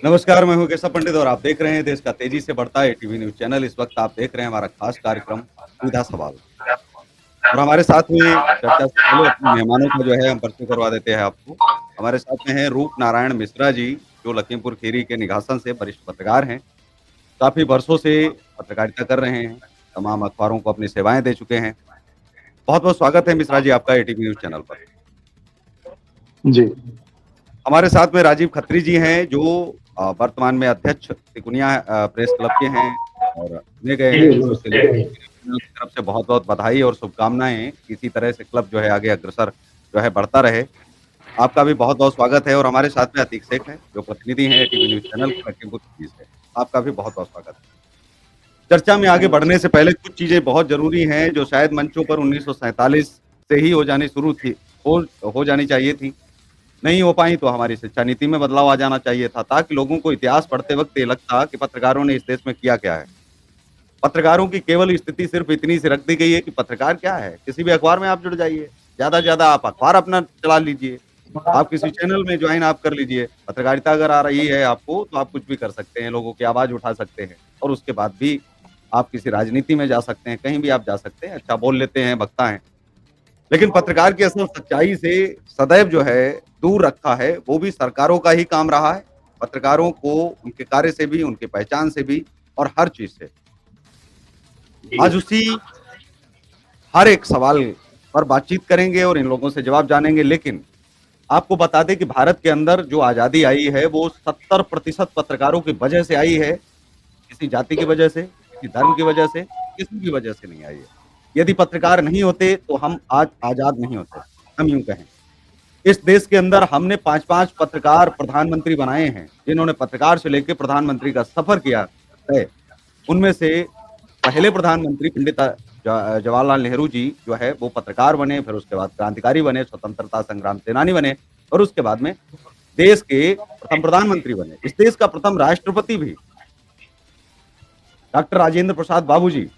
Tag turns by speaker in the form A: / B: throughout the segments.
A: नमस्कार, मैं हूं केशव पंडित और आप देख रहे हैं देश का तेजी से बढ़ता एटीवी न्यूज चैनल। इस वक्त आप देख रहे हैं हमारा खास कार्यक्रम सीधा सवाल। और हमारे साथ में चर्चा से पहले अपने मेहमानों का जो है हम परिचय करवा देते हैं आपको। हमारे साथ में हैं रूप नारायण मिश्रा जी, जो लखीमपुर खीरी के निघासन से वरिष्ठ पत्रकार हैं। काफ़ी वर्षों से पत्रकारिता कर रहे हैं, तमाम अखबारों को अपनी सेवाएँ दे चुके हैं। बहुत-बहुत स्वागत है मिश्रा जी आपका एटीवी न्यूज चैनल पर।
B: जी।
A: हमारे साथ में राजीव खत्री जी हैं, जो वर्तमान में अध्यक्ष तिकोनिया प्रेस क्लब के हैं और चुने गए हैं। इसके लिए की तरफ से बहुत-बहुत बधाई और शुभकामनाएँ। इसी तरह से क्लब जो है आगे अग्रसर जो है बढ़ता रहे। आपका भी बहुत-बहुत स्वागत है और हमारे साथ में अतीक सेठ हैं, जो प्रतिनिधि हैं एटीवी न्यूज चैनल के लखीमपुर खीरी से। आपका भी बहुत-बहुत स्वागत है। चर्चा में आगे बढ़ने से पहले कुछ चीज़ें बहुत ज़रूरी हैं, जो शायद मंचों पर 1947 से ही हो जानी शुरू थी हो जानी चाहिए थी। नहीं हो पाई तो हमारी शिक्षा नीति में बदलाव आ जाना चाहिए था, ताकि लोगों को इतिहास पढ़ते वक़्त ये लगता कि पत्रकारों ने इस देश में किया क्या है। पत्रकारों की केवल स्थिति सिर्फ़ इतनी सी रख दी गई है कि पत्रकार क्या है? किसी भी अखबार में आप जुड़ जाइए, ज़्यादा से ज़्यादा आप अखबार अपना चला लीजिए, आप किसी चैनल में जॉइन आप कर लीजिए। पत्रकारिता अगर आ रही है आपको, तो आप कुछ भी कर सकते हैं, लोगों की आवाज़ उठा सकते हैं और उसके बाद भी आप किसी राजनीति में जा सकते हैं, कहीं भी आप जा सकते हैं, अच्छा बोल लेते हैं, वक्ता हैं। लेकिन पत्रकार की असल सच्चाई से सदैव जो है दूर रखा है, वो भी सरकारों का ही काम रहा है। पत्रकारों को उनके कार्य से भी, उनकी पहचान से भी और हर चीज़ से। आज उसी हर एक सवाल पर बातचीत करेंगे और इन लोगों से जवाब जानेंगे। लेकिन आपको बता दें कि भारत के अंदर जो आज़ादी आई है, वो 70% पत्रकारों की वजह से आई है। किसी जाति की वजह से, किसी धर्म की वजह से, किसी की वजह से नहीं आई है। यदि पत्रकार नहीं होते, तो हम आज आज़ाद नहीं होते, हम यूँ कहें। इस देश के अंदर हमने 5-5 पत्रकार प्रधानमंत्री बनाए हैं, जिन्होंने पत्रकार से लेके प्रधानमंत्री का सफ़र किया है। उनमें से पहले प्रधानमंत्री पंडित जवाहरलाल नेहरू जी जो है वो पत्रकार बने, फिर उसके बाद क्रांतिकारी बने, स्वतंत्रता संग्राम सेनानी बने और उसके बाद में देश के प्रथम प्रधानमंत्री बने। इस देश का प्रथम राष्ट्रपति भी डॉक्टर राजेंद्र प्रसाद बाबू जी,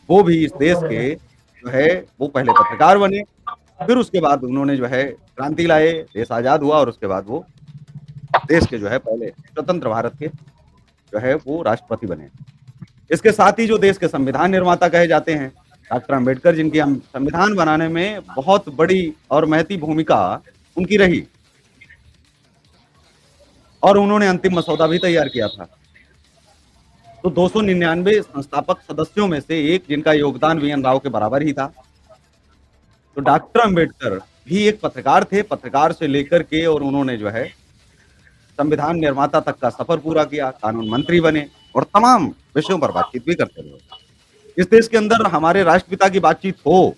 A: वो भी इस देश के जो है वो पहले पत्रकार बने, फिर उसके बाद उन्होंने जो है क्रांति लाए, देश आज़ाद हुआ और उसके बाद वो देश के जो है पहले स्वतंत्र भारत के जो है वो राष्ट्रपति बने। इसके साथ ही जो देश के संविधान निर्माता कहे जाते हैं, डॉक्टर अम्बेडकर, जिनकी हम संविधान बनाने में बहुत बड़ी और महती भूमिका उनकी रही और उन्होंने अंतिम मसौदा भी तैयार किया था। तो 299 संस्थापक सदस्यों में से एक जिनका योगदान वीएन राव के बराबर ही था। तो डॉक्टर अम्बेडकर भी एक पत्रकार थे, पत्रकार से लेकर के और उन्होंने जो है संविधान निर्माता तक का सफ़र पूरा किया, कानून मंत्री बने और तमाम विषयों पर बातचीत भी करते रहे। इस देश के अंदर हमारे राष्ट्रपिता की बातचीत हो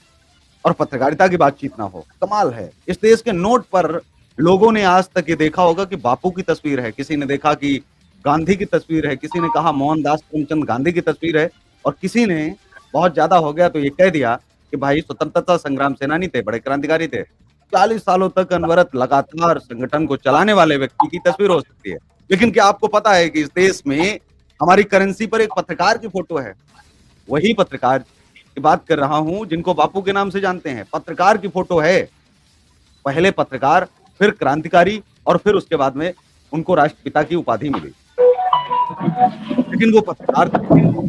A: और पत्रकारिता की बातचीत ना हो, कमाल है। इस देश के नोट पर लोगों ने आज तक ये देखा होगा कि बापू की तस्वीर है, किसी ने देखा कि गांधी की तस्वीर है, किसी ने कहा मोहनदास करमचंद गांधी की तस्वीर है और किसी ने बहुत ज़्यादा हो गया तो ये कह दिया कि भाई स्वतंत्रता संग्राम सेनानी थे, बड़े क्रांतिकारी थे। 40 सालों तक अनवरत लगातार संगठन को चलाने वाले व्यक्ति की तस्वीर हो सकती है। लेकिन क्या आपको पता है कि इस देश में हमारी करेंसी पर एक पत्रकार की फोटो है? वही पत्रकार की बात कर रहा हूँ जिनको बापू के नाम से जानते हैं। पत्रकार की फोटो है, पहले पत्रकार, फिर क्रांतिकारी और फिर उसके बाद में उनको राष्ट्रपिता की उपाधि मिली। लेकिन वो पत्रकार थे।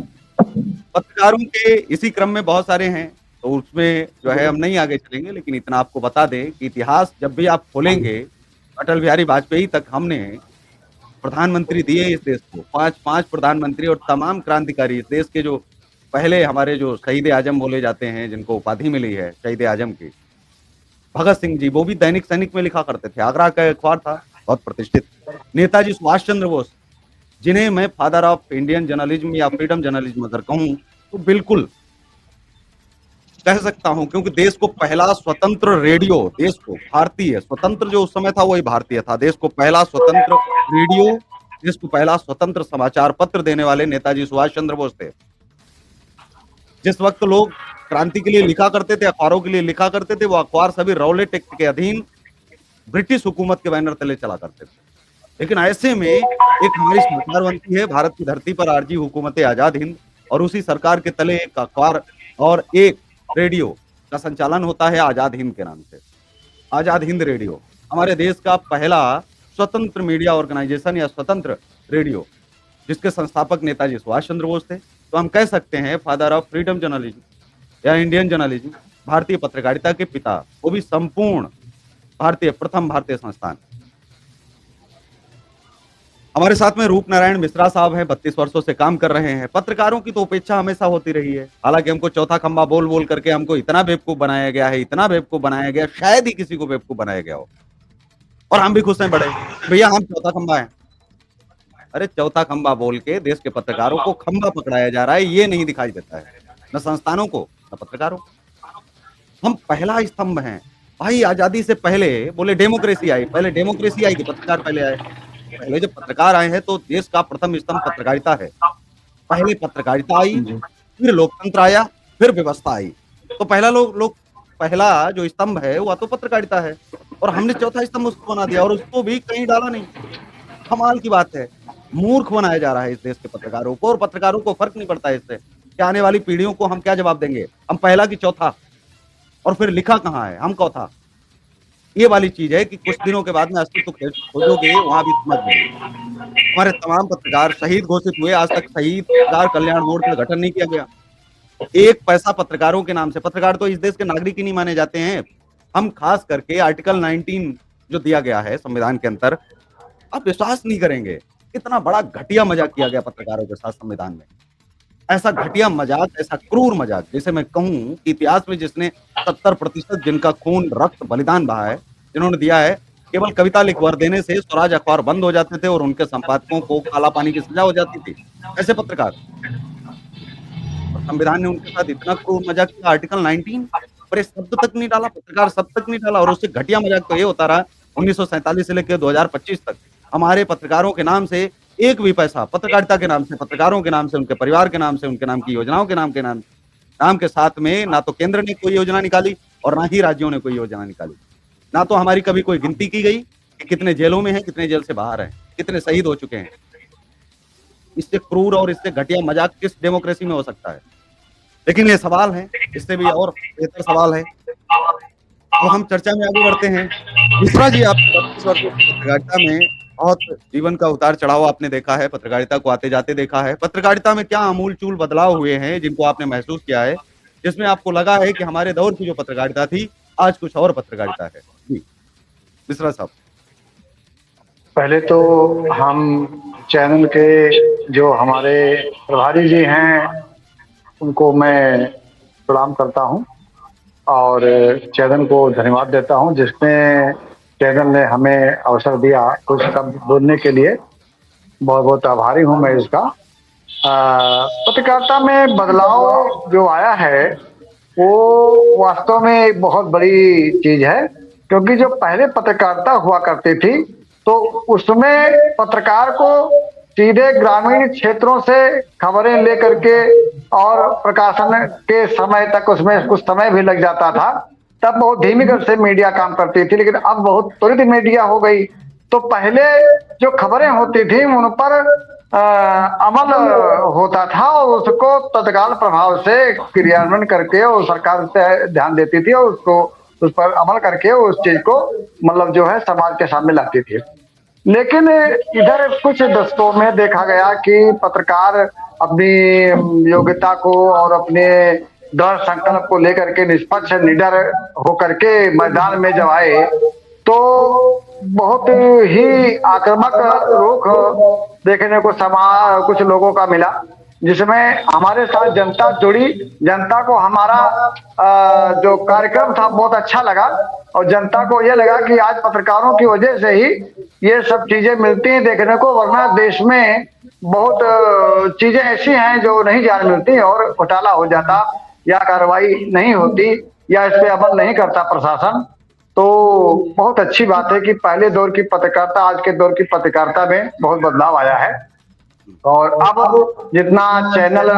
A: पत्रकारों के इसी क्रम में बहुत सारे हैं, तो उसमें जो है हम नहीं आगे चलेंगे, लेकिन इतना आपको बता दें कि इतिहास जब भी आप खोलेंगे, अटल बिहारी वाजपेयी तक हमने प्रधानमंत्री दिए इस देश को, 5-5 प्रधानमंत्री और तमाम क्रांतिकारी। इस देश के जो पहले हमारे जो शहीद आजम बोले जाते हैं, जिनको उपाधि मिली है शहीद आजम की, भगत सिंह जी, वो भी दैनिक सैनिक में लिखा करते थे। आगरा का अखबार था, बहुत प्रतिष्ठित। नेताजी सुभाष चंद्र बोस, जिन्हें मैं फादर ऑफ इंडियन जर्नलिज्म या फ्रीडम जर्नलिज्म अगर कहूँ, तो बिल्कुल कह सकता हूँ, क्योंकि देश को पहला स्वतंत्र रेडियो, देश को भारतीय स्वतंत्र जो उस समय था वही भारतीय था। देश को पहला स्वतंत्र रेडियो, देश को पहला स्वतंत्र समाचार पत्र देने वाले नेताजी सुभाष चंद्र बोस थे। जिस वक़्त लोग क्रांति के लिए लिखा करते थे, अखबारों के लिए लिखा करते थे, वो अखबार सभी रौलेट एक्ट के अधीन ब्रिटिश हुकूमत के बैनर तले चला करते थे। लेकिन ऐसे में एक हमारी सरकार बनती है भारत की धरती पर, आरजी हुकूमत आज़ाद हिंद, और उसी सरकार के तले एक अखबार और एक रेडियो का संचालन होता है आज़ाद हिंद के नाम से। आज़ाद हिंद रेडियो हमारे देश का पहला स्वतंत्र मीडिया ऑर्गेनाइजेशन या स्वतंत्र रेडियो, जिसके संस्थापक नेताजी सुभाष चंद्र बोस थे। तो हम कह सकते हैं फादर ऑफ फ्रीडम जर्नलिज्म या इंडियन जर्नलिज्म, भारतीय पत्रकारिता के पिता, वो भी संपूर्ण भारतीय, प्रथम भारतीय संस्थान। हमारे साथ में रूप नारायण मिश्रा साहब हैं, 32 वर्षों से काम कर रहे हैं। पत्रकारों की तो उपेक्षा हमेशा होती रही है। हालांकि हमको चौथा खंबा बोल बोल करके हमको इतना बेवकूफ बनाया गया है, इतना बेवकूफ बनाया गया, शायद ही किसी को बेवकूफ बनाया गया हो। और हम भी खुश हैं बड़े, भैया हम चौथा खंबा है। अरे चौथा खंबा बोल के देश के पत्रकारों को खंबा पकड़ाया जा रहा है, ये नहीं दिखाई देता है, न संस्थानों को न पत्रकारों को। हम पहला स्तंभ हैं भाई। आजादी से पहले बोले डेमोक्रेसी आई, पहले डेमोक्रेसी आई कि पत्रकार पहले आए? पहले जब पत्रकार आए हैं तो देश का प्रथम स्तंभ पत्रकारिता है। पहले पत्रकारिता आई,
B: जी।
A: फिर लोकतंत्र आया, फिर व्यवस्था आई। तो पहला लोग पहला जो स्तंभ है वह तो पत्रकारिता है, और हमने चौथा स्तंभ उसको बना दिया और उसको भी कहीं डाला नहीं। कमाल की बात है, मूर्ख बनाया जा रहा है इस देश के पत्रकारों को, और पत्रकारों को फर्क नहीं पड़ता है इससे कि आने वाली पीढ़ियों को हम क्या जवाब देंगे। हम पहला की चौथा, और फिर लिखा कहाँ है, हम चौथा। ये वाली चीज है कि कुछ दिनों के बाद में अस्तित्व खोजोगे, वहां भी समझ में हमारे तमाम पत्रकार शहीद घोषित हुए। आज तक शहीद पत्रकार कल्याण बोर्ड का गठन नहीं किया गया। एक पैसा पत्रकारों के नाम से, पत्रकार तो इस देश के नागरिक ही नहीं माने जाते हैं। हम खास करके आर्टिकल 19 जो दिया गया है संविधान के अंदर, आप विश्वास नहीं करेंगे कितना बड़ा घटिया मजाक किया गया पत्रकारों के साथ संविधान में। ऐसा घटिया मजाक, ऐसा क्रूर मजाक, जैसे मैं कहूं कि इतिहास में जिसने 70% जिनका खून रक्त बलिदान बहा है, जिन्होंने दिया है, केवल कविता लिखवा देने से स्वराज अखबार बंद हो जाते थे और उनके संपादकों को काला पानी की सजा हो जाती थी। ऐसे पत्रकार, और संविधान ने उनके साथ इतना क्रूर मजाक किया। आर्टिकल 19 पर एक शब्द तक नहीं डाला, पत्रकार शब्द तक नहीं डाला, और उससे घटिया मजाक तो ये होता रहा 1947 से लेकर 2025 तक। हमारे पत्रकारों के नाम से एक भी पैसा, पत्रकारिता के नाम से, पत्रकारों के नाम से, उनके परिवार के नाम से, उनके नाम की योजनाओं के नाम के साथ में ना तो केंद्र ने कोई योजना निकाली और ना ही राज्यों ने कोई योजना निकाली। ना तो हमारी कभी कोई गिनती की गई कि कितने जेलों में हैं, कितने जेल से बाहर हैं, कितने शहीद हो चुके हैं। इससे क्रूर और इससे घटिया मजाक किस डेमोक्रेसी में हो सकता है? लेकिन ये सवाल है, इससे भी और बेहतर सवाल है। अब हम चर्चा में आगे बढ़ते हैं। मिश्रा जी, आप 32 वर्षों की पत्रकारिता में बहुत जीवन का उतार चढ़ाव आपने देखा है, पत्रकारिता को आते जाते देखा है। पत्रकारिता में क्या आमूल-चूल बदलाव हुए हैं जिनको आपने महसूस किया है, जिसमें आपको लगा है कि हमारे दौर की जो पत्रकारिता थी, आज कुछ और पत्रकारिता है? जी, मिश्रा साहब।
B: पहले तो हम चैनल के जो हमारे प्रभारी जी हैं, उनको मैं प्रणाम करता हूं और चैनल को धन्यवाद देता हूं, जिसने चैनल ने हमें अवसर दिया कुछ शब्द बोलने के लिए। बहुत बहुत आभारी हूं मैं इसका। पत्रकारिता में बदलाव जो आया है वो वास्तव में एक बहुत बड़ी चीज है, क्योंकि जो पहले पत्रकारिता हुआ करती थी तो उसमें पत्रकार को सीधे ग्रामीण क्षेत्रों से खबरें लेकर के और प्रकाशन के समय तक उसमें कुछ समय भी लग जाता था। तब बहुत धीमी गति से मीडिया काम करती थी, लेकिन अब बहुत त्वरित मीडिया हो गई। तो पहले जो खबरें होती थी उन पर अमल होता था और उसको तत्काल प्रभाव से क्रियान्वयन करके और सरकार से ध्यान देती थी और उसको उस पर अमल करके उस चीज को मतलब जो है समाज के सामने लाती थी। लेकिन इधर कुछ दशकों में देखा गया कि पत्रकार अपनी योग्यता को और अपने दृढ़ संकल्प को लेकर के निष्पक्ष निडर होकर के मैदान में जब आए तो बहुत ही आक्रामक रुख देखने को कुछ लोगों का मिला, जिसमें हमारे साथ जनता जुड़ी। जनता को हमारा जो कार्यक्रम था बहुत अच्छा लगा और जनता को यह लगा कि आज पत्रकारों की वजह से ही ये सब चीजें मिलती हैं देखने को, वरना देश में बहुत चीजें ऐसी हैं जो नहीं जान मिलती और घोटाला हो जाता या कार्रवाई नहीं होती या इस पे अमल नहीं करता प्रशासन। तो बहुत अच्छी बात है कि पहले दौर की पत्रकारिता आज के दौर की पत्रकारिता में बहुत बदलाव आया है। और अब जितना चैनल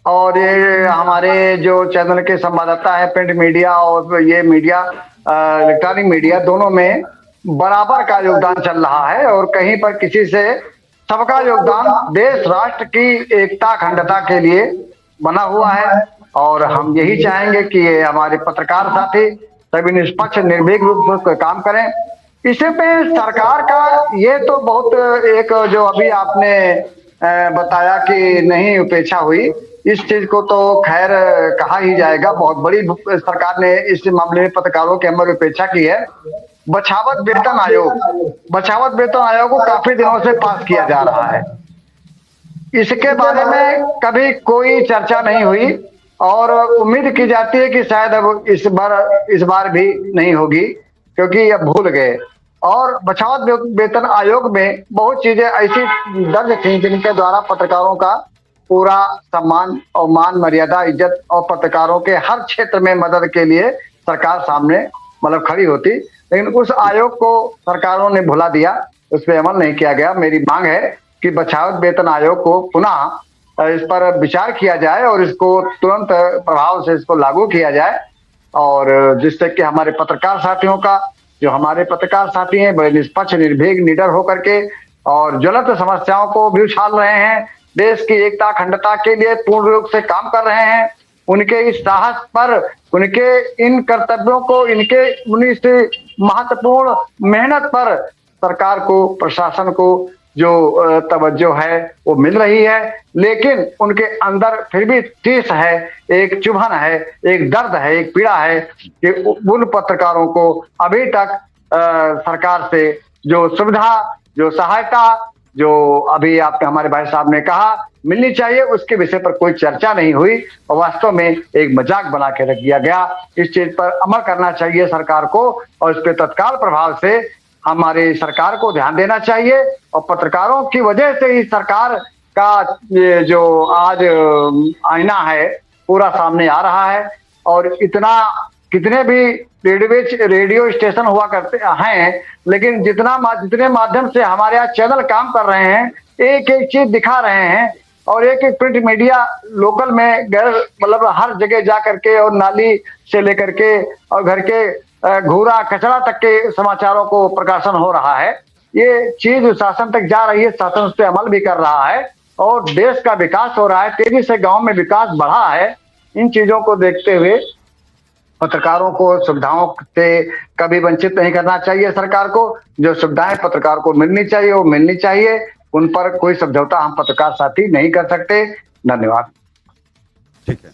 B: और ये हमारे जो चैनल के संवाददाता है, प्रिंट मीडिया और ये मीडिया इलेक्ट्रॉनिक मीडिया, दोनों में बराबर का योगदान चल रहा है और कहीं पर किसी से सबका योगदान देश राष्ट्र की एकता अखंडता के लिए बना हुआ है। और हम यही चाहेंगे कि ये हमारे पत्रकार साथी सभी निष्पक्ष निर्भीक रूप से काम करें। इसे पे सरकार का ये तो बहुत एक जो अभी आपने बताया कि नहीं उपेक्षा हुई, इस चीज को तो खैर कहा ही जाएगा। बहुत बड़ी सरकार ने इस मामले में पत्रकारों की अमर उपेक्षा की है। बचावत वेतन आयोग को काफी दिनों से पास किया जा रहा है, इसके बारे में कभी कोई चर्चा नहीं हुई और उम्मीद की जाती है कि शायद अब इस बार भी नहीं होगी क्योंकि अब भूल गए। और बचावत वेतन आयोग में बहुत चीजें ऐसी दर्ज थी जिनके द्वारा पत्रकारों का पूरा सम्मान और मान मर्यादा इज्जत और पत्रकारों के हर क्षेत्र में मदद के लिए सरकार सामने मतलब खड़ी होती, लेकिन उस आयोग को सरकारों ने भुला दिया, उस पर अमल नहीं किया गया। मेरी मांग है कि बचावत वेतन आयोग को पुनः इस पर विचार किया जाए और इसको तुरंत प्रभाव से इसको लागू किया जाए और जिससे कि हमारे पत्रकार साथियों का, जो हमारे पत्रकार साथी हैं बड़े निष्पक्ष निर्भीक निडर होकर के और ज्वलंत समस्याओं को भी उछाल रहे हैं, देश की एकता अखंडता के लिए पूर्ण रूप से काम कर रहे हैं, उनके इस साहस पर, उनके इन कर्तव्यों को, इनके इस महत्वपूर्ण मेहनत पर सरकार को, प्रशासन को जो तवज्जो है वो मिल रही है। लेकिन उनके अंदर फिर भी ठेस है, एक चुभन है, एक दर्द है, एक पीड़ा है कि उन पत्रकारों को अभी तक सरकार से जो सुविधा, जो सहायता, जो अभी आपने हमारे भाई साहब ने कहा मिलनी चाहिए, उसके विषय पर कोई चर्चा नहीं हुई और वास्तव में एक मजाक बना के रख दिया गया। इस चीज पर अमल करना चाहिए सरकार को और इस पर तत्काल प्रभाव से हमारी सरकार को ध्यान देना चाहिए। और पत्रकारों की वजह से ही सरकार का ये जो आज आईना है पूरा सामने आ रहा है। और इतना कितने भी रेडियो स्टेशन हुआ करते हैं, लेकिन जितने माध्यम से हमारे यहाँ चैनल काम कर रहे हैं, एक एक चीज दिखा रहे हैं और एक एक प्रिंट मीडिया लोकल में मतलब हर जगह जा करके और नाली से लेकर के और घर के घूरा कचरा तक के समाचारों को प्रकाशन हो रहा है। ये चीज शासन तक जा रही है, शासन उस पर अमल भी कर रहा है और देश का विकास हो रहा है, तेजी से गांव में विकास बढ़ा है। इन चीजों को देखते हुए पत्रकारों को सुविधाओं से कभी वंचित नहीं करना चाहिए। सरकार को जो सुविधाएं पत्रकार को मिलनी चाहिए वो मिलनी चाहिए, उन पर कोई समझौता हम पत्रकार साथी नहीं कर सकते। धन्यवाद।
A: ठीक है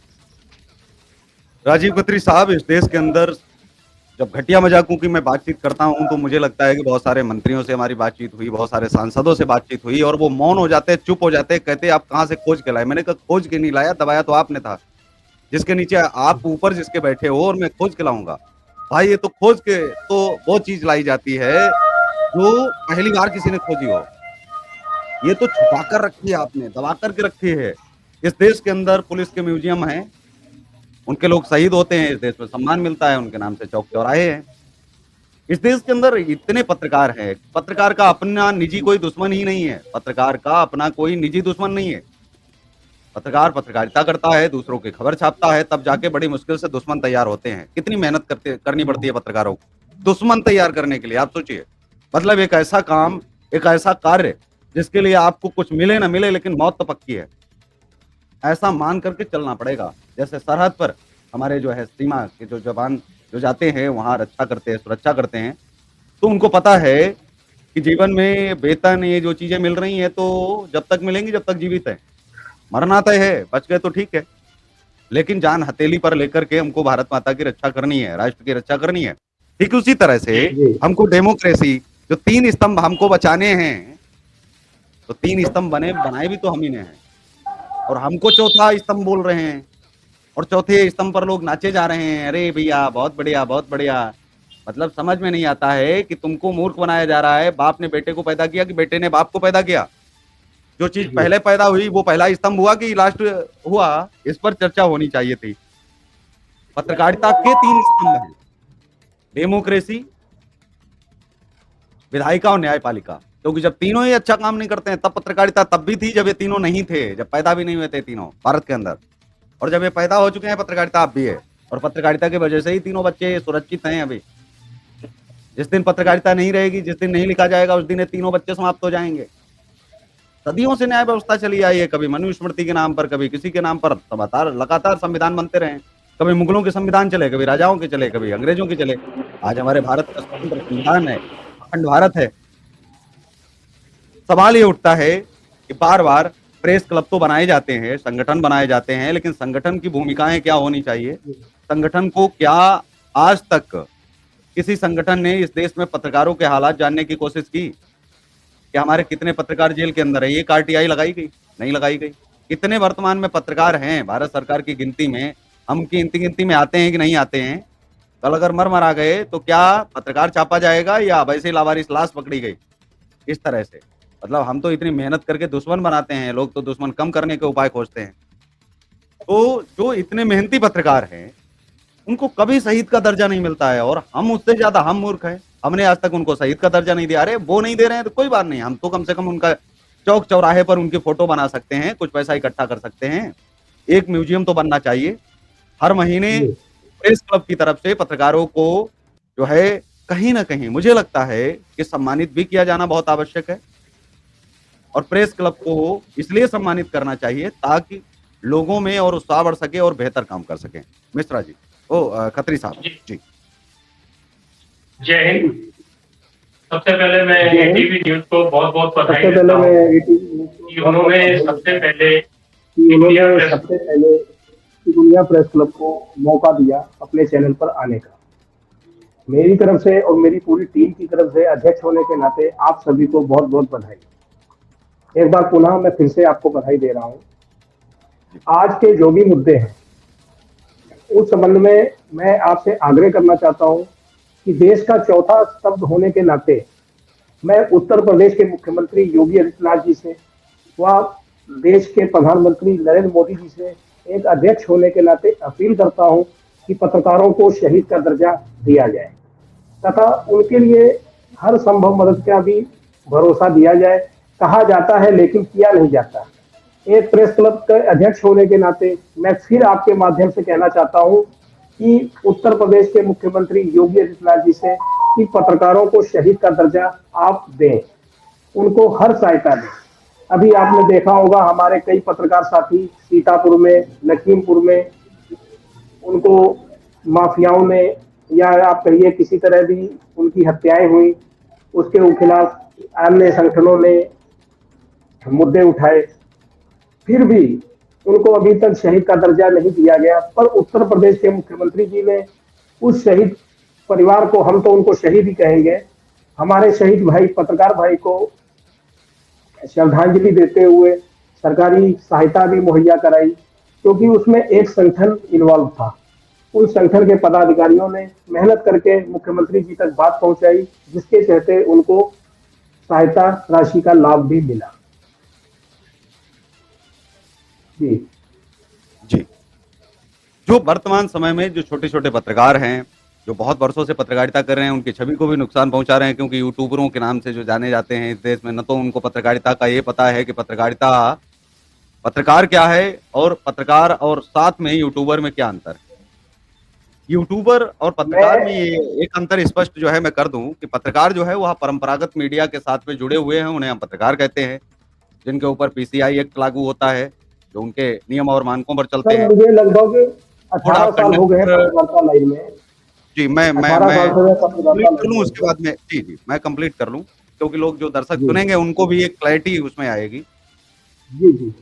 A: राजीव खत्री साहब, इस देश के अंदर जब घटिया मजाकों की मैं बातचीत करता हूं तो मुझे लगता है कि बहुत सारे मंत्रियों से हमारी बातचीत हुई, बहुत सारे सांसदों से बातचीत हुई और वो मौन हो जाते, चुप हो जाते, कहते आप कहां से खोज के लाए। मैंने कहा खोज के नहीं लाया, दबाया तो आपने था, जिसके नीचे आप ऊपर जिसके बैठे हो, और मैं खोज के लाऊंगा भाई। ये तो खोज के तो वो चीज लाई जाती है जो पहली बार किसी ने खोजी हो। ये तो छुपा कर रखी है आपने, दबा करके रखी है। इस देश के अंदर पुलिस के म्यूजियम हैं, उनके लोग शहीद होते हैं, इस देश में सम्मान मिलता है, उनके नाम से चौक चौराहे हैं। इस देश के अंदर इतने पत्रकार हैं, पत्रकार का अपना निजी कोई दुश्मन ही नहीं है, पत्रकार का अपना कोई निजी दुश्मन नहीं है। पत्रकार पत्रकारिता करता है, दूसरों की खबर छापता है, तब जाके बड़ी मुश्किल से दुश्मन तैयार होते हैं। कितनी मेहनत करनी पड़ती है पत्रकारों को दुश्मन तैयार करने के लिए, आप सोचिए। मतलब एक ऐसा काम, एक ऐसा कार्य जिसके लिए आपको कुछ मिले ना मिले लेकिन मौत तो पक्की है, ऐसा मान करके चलना पड़ेगा। जैसे सरहद पर हमारे जो है सीमा के जो जवान जो जाते हैं वहां रक्षा करते हैं, सुरक्षा करते हैं, तो उनको पता है कि जीवन में वेतन ये जो चीजें मिल रही हैं तो जब तक मिलेंगी जब तक जीवित है, मरना तय है, बच गए तो ठीक है, लेकिन जान हथेली पर लेकर के हमको भारत माता की रक्षा करनी है, राष्ट्र की रक्षा करनी है। ठीक उसी तरह से हमको डेमोक्रेसी जो 3 स्तंभ हमको बचाने हैं, तो 3 स्तंभ बनाए भी तो हम ही ने हैं, और हमको चौथा स्तंभ बोल रहे हैं और चौथे स्तंभ पर लोग नाचे जा रहे हैं। अरे भैया बहुत बढ़िया बहुत बढ़िया। मतलब समझ में नहीं आता है कि तुमको मूर्ख बनाया जा रहा है। बाप ने बेटे को पैदा किया कि बेटे ने बाप को पैदा किया? जो चीज़ पहले पैदा हुई वो पहला स्तंभ हुआ कि लास्ट हुआ, इस पर चर्चा होनी चाहिए थी। पत्रकारिता के 3 स्तंभ हैं, डेमोक्रेसी, विधायिका और न्यायपालिका। क्योंकि जब तीनों ही अच्छा काम नहीं करते हैं, तब पत्रकारिता तब भी थी जब ये तीनों नहीं थे, जब पैदा भी नहीं हुए थे तीनों भारत के अंदर। और जब ये पैदा हो चुके हैं, पत्रकारिता अब भी है। और पत्रकारिता की वजह से ही तीनों बच्चे सुरक्षित हैं अभी। जिस दिन पत्रकारिता नहीं रहेगी, जिस दिन नहीं लिखा जाएगा, उस दिन ये तीनों बच्चे समाप्त हो जाएंगे। सदियों से न्याय व्यवस्था चली आई है, कभी मनुस्मृति के नाम पर, कभी किसी के नाम पर, लगातार संविधान बनते रहे। कभी मुगलों के संविधान चले, कभी राजाओं के चले, कभी अंग्रेजों के चले। आज हमारे भारत का स्वतंत्र संविधान है, अखंड भारत है। सवाल ये उठता है कि बार-बार प्रेस क्लब तो बनाए जाते हैं, संगठन बनाए जाते हैं, लेकिन संगठन की भूमिकाएँ क्या होनी चाहिए? संगठन को क्या आज तक किसी संगठन ने इस देश में पत्रकारों के हालात जानने की कोशिश की? कि हमारे कितने पत्रकार जेल के अंदर है? एक आरटीआई लगाई गई? नहीं लगाई गई। कितने वर्तमान में पत्रकार हैं भारत सरकार की गिनती में? हम की गिनती में आते हैं कि नहीं आते हैं? कल अगर मर-मरा गए तो क्या पत्रकार छापा जाएगा या वैसे ही लावारिस लाश पकड़ी गई? इस तरह से। मतलब हम तो इतनी मेहनत करके दुश्मन बनाते हैं, लोग तो दुश्मन कम करने के उपाय खोजते हैं। तो जो इतने मेहनती पत्रकार हैं, उनको कभी शहीद का दर्जा नहीं मिलता है और हम उससे ज़्यादा हम मूर्ख हैं। हमने आज तक उनको शहीद का दर्जा नहीं दिया। अरे वो नहीं दे रहे हैं तो कोई बात नहीं, हम तो कम से कम उनका चौक-चौराहे पर उनकी फ़ोटो बना सकते हैं, कुछ पैसा इकट्ठा कर सकते हैं। एक म्यूज़ियम तो बनना चाहिए। हर महीने
C: जी,
A: प्रेस क्लब की तरफ से पत्रकारों को जो है कहीं न कहीं मुझे लगता है कि सम्मानित भी किया जाना बहुत आवश्यक है। और प्रेस क्लब को इसलिए सम्मानित करना चाहिए ताकि लोगों में और उत्साह बढ़ सके और बेहतर काम कर सकें। मिश्रा जी, खत्री साहब
D: जी,
A: जी।
D: जय हिंद। सबसे पहले मैं
C: जय हिंद।
D: एटीवी न्यूज़ को बहुत-बहुत बधाई
C: सबसे
D: देता
C: पहले मैं
D: हूँ
C: एटीवी न्यूज़ को
D: कि
C: बहुत-बहुत
D: उन्होंने
C: बधाई
D: सबसे
C: देता हूँ
D: पहले
C: कि
D: इंडिया
C: उन्होंने
D: प्रेस
C: सबसे पहले दुनिया प्रेस क्लब को मौका दिया अपने चैनल पर आने का। मेरी तरफ से और मेरी पूरी टीम की तरफ से अध्यक्ष होने के नाते आप सभी को बहुत-बहुत बधाई। एक बार पुनः मैं फिर से आपको बधाई दे रहा हूँ। आज के जो भी मुद्दे हैं, उस संबंध में मैं आपसे आग्रह करना चाहता हूँ कि देश का चौथा स्तंभ होने के नाते मैं उत्तर प्रदेश के मुख्यमंत्री योगी आदित्यनाथ जी से व देश के प्रधानमंत्री नरेंद्र मोदी जी से एक अध्यक्ष होने के नाते अपील करता हूं कि पत्रकारों को शहीद का दर्जा दिया जाए तथा उनके लिए हर संभव मदद का भी भरोसा दिया जाए। कहा जाता है लेकिन किया नहीं जाता। एक प्रेस क्लब के अध्यक्ष होने के नाते मैं फिर आपके माध्यम से कहना चाहता हूं कि उत्तर प्रदेश के मुख्यमंत्री योगी आदित्यनाथ जी से कि पत्रकारों को शहीद का दर्जा आप दें, उनको हर सहायता दें। अभी आपने देखा होगा हमारे कई पत्रकार साथी सीतापुर में, लखीमपुर में, उनको माफियाओं ने या आप कहिए किसी तरह भी उनकी हत्याएं हुई, उसके खिलाफ अन्य संगठनों ने मुद्दे उठाए, फिर भी उनको अभी तक शहीद का दर्जा नहीं दिया गया। पर उत्तर प्रदेश के मुख्यमंत्री जी ने उस शहीद परिवार को, हम तो उनको शहीद ही कहेंगे, हमारे शहीद भाई पत्रकार भाई को श्रद्धांजलि देते हुए सरकारी सहायता भी मुहैया कराई, क्योंकि उसमें एक संगठन इन्वॉल्व था। उन संगठन के पदाधिकारियों ने मेहनत करके मुख्यमंत्री जी तक बात पहुंचाई, जिसके चलते उनको सहायता राशि का लाभ भी मिला। जी
A: जी। जो वर्तमान समय में जो छोटे-छोटे पत्रकार हैं, जो बहुत वर्षों से पत्रकारिता कर रहे हैं, उनकी छवि को भी नुकसान पहुँचा रहे हैं क्योंकि यूट्यूबरों के नाम से जो जाने जाते हैं इस देश में, ना तो उनको पत्रकारिता का ये पता है कि पत्रकार क्या है और पत्रकार और साथ में यूट्यूबर में क्या अंतर है। यूट्यूबर और पत्रकार में
C: मैं
A: ये एक अंतर स्पष्ट जो है मैं कर दूँ कि पत्रकार जो है वह परंपरागत मीडिया के साथ में जुड़े हुए हैं, उन्हें हम पत्रकार कहते हैं, जिनके ऊपर पीसीआई एक्ट लागू होता है, जो उनके नियम और मानकों पर चलते
C: सर
A: हैं।
C: मुझे लगभग
A: कोड
C: 18
A: ऑफ
C: साल हो गए हैं
A: कंडक्ट
C: पत्रकारिता लाइन में।
A: जी, मैं
C: 18 साल से मैं
A: कंप्लीट
C: पत्रकारिता
A: कर
C: लाइन
A: लूँ
C: में
A: उसके
C: हूँ।
A: बाद में जी, मैं कंप्लीट कर लूँ, क्योंकि लोग जो दर्शक
C: जी
A: सुनेंगे उनको भी एक क्लैरिटी उसमें आएगी।
C: जी जी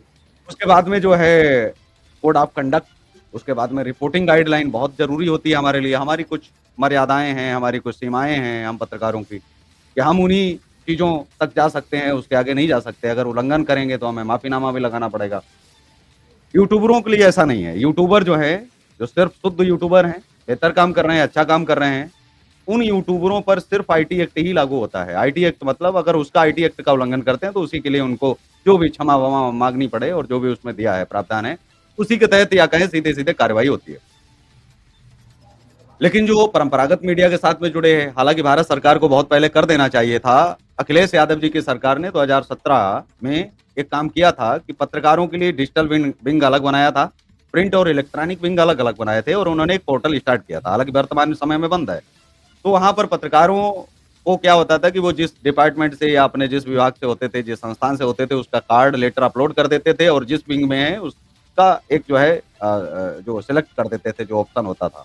A: उसके बाद में जो है कोड ऑफ कंडक्ट, उसके बाद में रिपोर्टिंग गाइडलाइन बहुत ज़रूरी होती है हमारे लिए। हमारी कुछ मर्यादाएँ हैं, हमारी कुछ सीमाएँ हैं हम पत्रकारों की, कि हम उन्हीं चीज़ों तक जा सकते हैं, उसके आगे नहीं जा सकते। अगर उल्लंघन करेंगे तो हमें माफ़ीनामा भी लगाना पड़ेगा। यूट्यूबरों के लिए ऐसा नहीं है। यूट्यूबर जो है, जो सिर्फ़ शुद्ध यूट्यूबर हैं, बेहतर काम कर रहे हैं, अच्छा काम कर रहे हैं, उन यूट्यूबरों पर सिर्फ़ आईटी एक्ट ही लागू होता है। आईटी एक्ट मतलब अगर उसका आईटी एक्ट का उल्लंघन करते हैं तो उसी के लिए उनको जो भी क्षमा-वमा माँगनी पड़े और जो भी उसमें दिया है, प्रावधान है, उसी के तहत या कहें सीधे-सीधे कार्रवाई होती है। लेकिन जो परंपरागत मीडिया के साथ में जुड़े हैं, हालाँकि भारत सरकार को बहुत पहले कर देना चाहिए था। अखिलेश यादव जी की सरकार ने 2017 में एक काम किया था कि पत्रकारों के लिए डिजिटल विंग विंग अलग बनाया था, प्रिंट और इलेक्ट्रॉनिक विंग अलग-अलग बनाए थे और उन्होंने एक पोर्टल स्टार्ट किया था, हालाँकि वर्तमान समय में बंद है। तो वहाँ पर पत्रकारों को क्या होता था कि वो जिस डिपार्टमेंट से या अपने जिस विभाग से होते थे, जिस संस्थान से होते थे, उसका कार्ड, लेटर अपलोड कर देते थे और जिस विंग में है, उसका एक जो है जो सेलेक्ट कर देते थे, जो ऑप्शन होता था।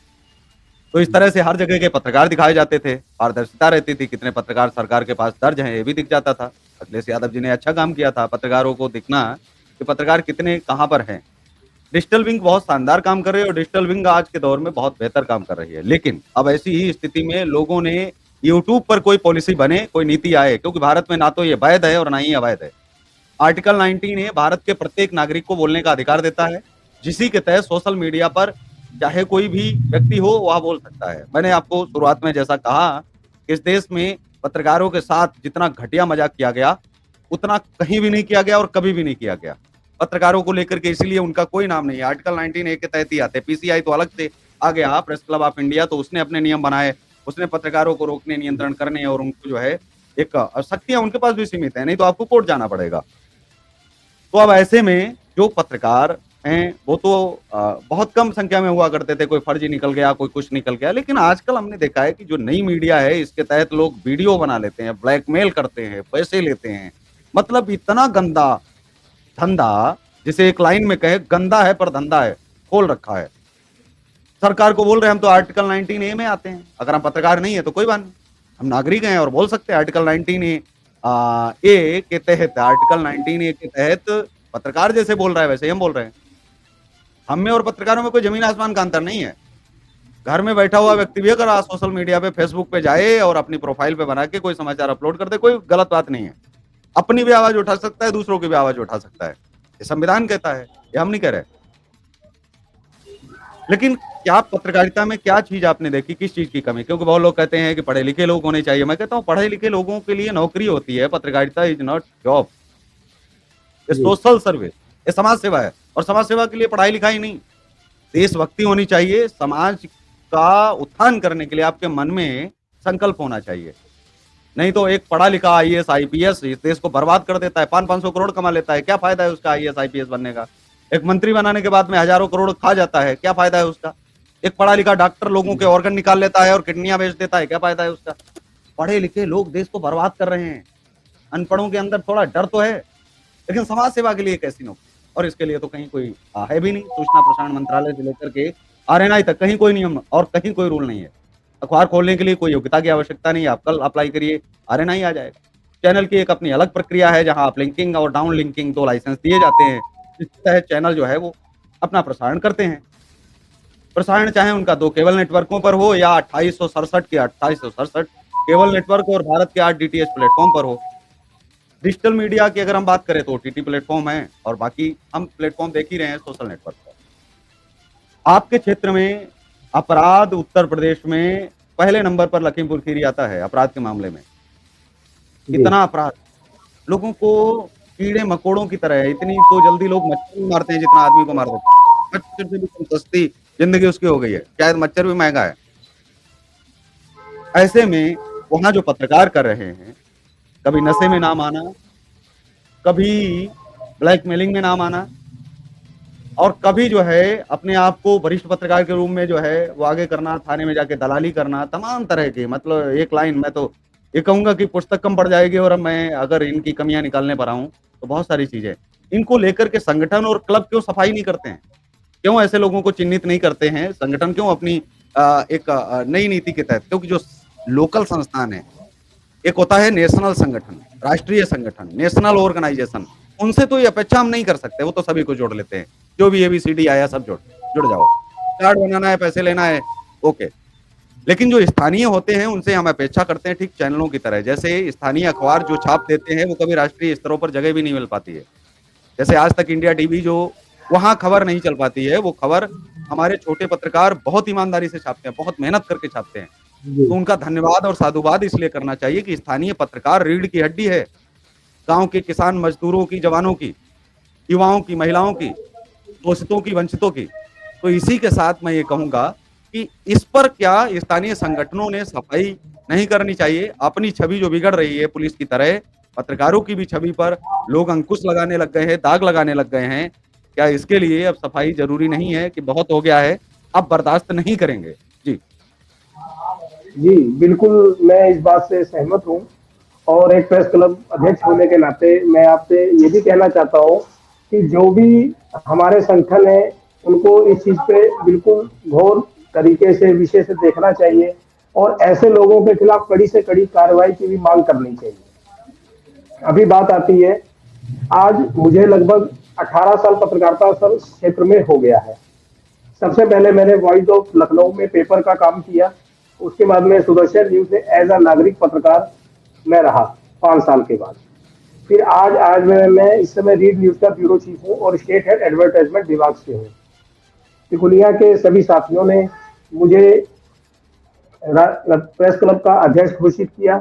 A: तो इस तरह से हर जगह के पत्रकार दिखाए जाते थे, पारदर्शिता रहती थी, कितने पत्रकार सरकार के पास दर्ज हैं, ये भी दिख जाता था। अखिलेश यादव जी ने अच्छा काम किया था, पत्रकारों को दिखना कि पत्रकार कितने कहाँ पर हैं। डिजिटल विंग बहुत शानदार काम कर रही है और डिजिटल विंग आज के दौर में बहुत बेहतर काम कर रही है। लेकिन अब ऐसी ही स्थिति में लोगों ने यूट्यूब पर कोई पॉलिसी बने, कोई नीति आए, क्योंकि भारत में ना तो ये वैध है और ना ही अवैध है। आर्टिकल 19 भारत के प्रत्येक नागरिक को बोलने का अधिकार देता है, जिसी के तहत सोशल मीडिया पर चाहे कोई भी व्यक्ति हो, वह बोल सकता है। मैंने आपको शुरुआत में जैसा कहा कि इस देश में पत्रकारों के साथ जितना घटिया मज़ाक किया गया, उतना कहीं भी नहीं किया गया और कभी भी नहीं किया गया। पत्रकारों को लेकर के इसलिए उनका कोई नाम नहीं है, आर्टिकल 19 के तहत ही आते हैं। पीसीआई तो अलग से आ गया, प्रेस क्लब ऑफ इंडिया, तो उसने अपने नियम बनाए, उसने पत्रकारों को रोकने, नियंत्रण करने और उनको जो है एक शक्तियाँ उनके पास भी सीमित हैं, नहीं तो आपको कोर्ट जाना पड़ेगा। तो अब ऐसे में जो पत्रकार हैं, वो तो बहुत कम संख्या में हुआ करते थे, कोई फर्जी निकल गया, कोई कुछ निकल गया। लेकिन आजकल हमने देखा है कि जो नई मीडिया है, इसके तहत लोग वीडियो बना लेते हैं, ब्लैकमेल करते हैं, पैसे लेते हैं। मतलब इतना गंदा धंधा, जिसे एक लाइन में कहे गंदा है पर धंधा है, खोल रखा है। सरकार को बोल रहे हैं हम तो आर्टिकल 19 में आते हैं, अगर हम पत्रकार नहीं है तो कोई बात नहीं, हम नागरिक हैं और बोल सकते हैं आर्टिकल 19 ए के तहत, आर्टिकल 19 के तहत पत्रकार जैसे बोल रहा है वैसे ही हम बोल रहे हैं। हम में और पत्रकारों में कोई जमीन आसमान का अंतर नहीं है। घर में बैठा हुआ व्यक्ति भी अगर आज सोशल मीडिया पे, फेसबुक पे जाए और अपनी प्रोफाइल पे बना के कोई समाचार अपलोड कर दे, कोई गलत बात नहीं है। अपनी भी आवाज उठा सकता है, दूसरों की भी आवाज उठा सकता है, ये संविधान कहता है, ये हम नहीं कह रहे। लेकिन क्या पत्रकारिता में क्या चीज आपने देखी, किस चीज की कमी? क्योंकि बहुत लोग कहते हैं कि पढ़े लिखे लोग होने चाहिए। मैं कहता हूँ पढ़े लिखे लोगों के लिए नौकरी होती है, पत्रकारिता इज नॉट जॉब, ये सोशल सर्विस, ये समाज सेवा है और समाज सेवा के लिए पढ़ाई लिखाई नहीं, देशभक्ति होनी चाहिए। समाज का उत्थान करने के लिए आपके मन में संकल्प होना चाहिए। नहीं तो एक पढ़ा लिखा आईएएस आईपीएस इस देश को बर्बाद कर देता है, 500-500 करोड़ कमा लेता है, क्या फायदा है उसका आईएएस आईपीएस बनने का? एक मंत्री बनाने के बाद में हजारों करोड़ खा जाता है, क्या फायदा है उसका? एक पढ़ा लिखा डॉक्टर लोगों के ऑर्गन निकाल लेता है और किडनियां बेच देता है, क्या फायदा है उसका? पढ़े लिखे लोग देश को बर्बाद कर रहे हैं। अनपढ़ों के अंदर थोड़ा डर तो है, लेकिन समाज सेवा के लिए कैसी नौकरी? और इसके लिए तो कहीं कोई है भी नहीं। सूचना प्रसारण मंत्रालय से लेकर के आरएनआई तक कहीं कोई नियम और कहीं कोई रूल नहीं है। अखबार खोलने के लिए कोई योग्यता की आवश्यकता नहीं है, आप कल अप्लाई करिए, आरएनआई आ जाएगा। चैनल की एक अपनी अलग प्रक्रिया है, जहां आप लिंकिंग और डाउन लिंकिंग 2 लाइसेंस दिए जाते हैं, जिसके तहत चैनल जो है वो अपना प्रसारण करते हैं। प्रसारण चाहे उनका 2 केबल नेटवर्कों पर हो या 2867 के 2867 केबल नेटवर्क और भारत के 8 डीटीएच प्लेटफॉर्म पर हो। डिजिटल मीडिया की अगर हम बात करें तो ओटीटी प्लेटफॉर्म है और बाकी हम प्लेटफॉर्म देख ही रहे हैं सोशल नेटवर्क पर। आपके क्षेत्र में अपराध उत्तर प्रदेश में पहले नंबर पर लखीमपुर खीरी आता है अपराध के मामले में। इतना अपराध, लोगों को कीड़े मकोड़ों की तरह है, इतनी तो जल्दी लोग मच्छर भी मारते हैं जितना आदमी को मार देते हैं। मच्छर से भी कम सस्ती जिंदगी उसकी हो गई है, शायद मच्छर भी महंगा है। ऐसे में वहां जो पत्रकार कर रहे हैं, कभी नशे में नाम आना, कभी ब्लैकमेलिंग में नाम आना और कभी जो है अपने आप को वरिष्ठ पत्रकार के रूप में जो है वो आगे करना, थाने में जाके दलाली करना, तमाम तरह के। मतलब एक लाइन मैं तो ये कहूंगा कि पुस्तक कम पड़ जाएगी और अब मैं अगर इनकी कमियां निकालने पर आऊं तो बहुत सारी चीजें इनको लेकर के संगठन और क्लब क्यों सफाई नहीं करते हैं? क्यों ऐसे लोगों को चिन्हित नहीं करते हैं? संगठन क्यों अपनी एक नई नीति के तहत? क्योंकि जो लोकल संस्थान है, एक होता है नेशनल संगठन, राष्ट्रीय संगठन, नेशनल ऑर्गेनाइजेशन, उनसे तो ये अपेक्षा हम नहीं कर सकते। वो तो सभी को जोड़ लेते हैं, जो भी एबीसीडी आया सब जुड़ जाओ, कार्ड बनाना है, पैसे लेना है, ओके। लेकिन जो स्थानीय होते हैं उनसे हम अपेक्षा करते हैं, ठीक चैनलों की तरह। जैसे स्थानीय अखबार जो छाप देते हैं वो कभी राष्ट्रीय स्तरों पर जगह भी नहीं मिल पाती है। जैसे आज तक इंडिया टीवी, जो वहां खबर नहीं चल पाती है, वो खबर हमारे छोटे पत्रकार बहुत ईमानदारी से छापते हैं, बहुत मेहनत करके छापते हैं। तो उनका धन्यवाद और साधुवाद इसलिए करना चाहिए कि स्थानीय पत्रकार रीढ़ की हड्डी है। गाँव के किसान मजदूरों की, जवानों की, युवाओं की, महिलाओं की, शोषितों की, वंचितों की। तो इसी के साथ मैं ये कहूँगा कि इस पर क्या स्थानीय संगठनों ने सफाई नहीं करनी चाहिए? अपनी छवि जो बिगड़ रही है पुलिस की तरह, पत्रकारों की भी छवि पर लोग अंकुश लगाने लग गए हैं, दाग लगाने लग गए हैं। क्या इसके लिए अब सफाई ज़रूरी नहीं है कि बहुत हो गया है, अब बर्दाश्त नहीं करेंगे? जी।
C: जी, बिल्कुल मैं इस बात से सहमत हूँ और एक प्रेस क्लब अध्यक्ष होने के नाते मैं आपसे ये भी कहना चाहता हूँ कि जो भी हमारे संगठन है, उनको इस चीज़ पे बिल्कुल घोर तरीके से, विषय से देखना चाहिए और ऐसे लोगों के खिलाफ कड़ी से कड़ी कार्रवाई की भी मांग करनी चाहिए। अभी बात आती है, आज मुझे लगभग 18 साल पत्रकारिता सर क्षेत्र में हो गया है। सबसे पहले मैंने वॉइस ऑफ लखनऊ में पेपर का काम किया, उसके बाद में सुदर्शन न्यूज से एज अ नागरिक पत्रकार मैं रहा 5 साल के बाद। फिर आज मैं इस समय रीड न्यूज का ब्यूरो चीफ हूँ और स्टेट हेड एडवर्टाइजमेंट विभाग से हूँ। तिकुनिया के सभी साथियों ने मुझे प्रेस क्लब का अध्यक्ष घोषित किया,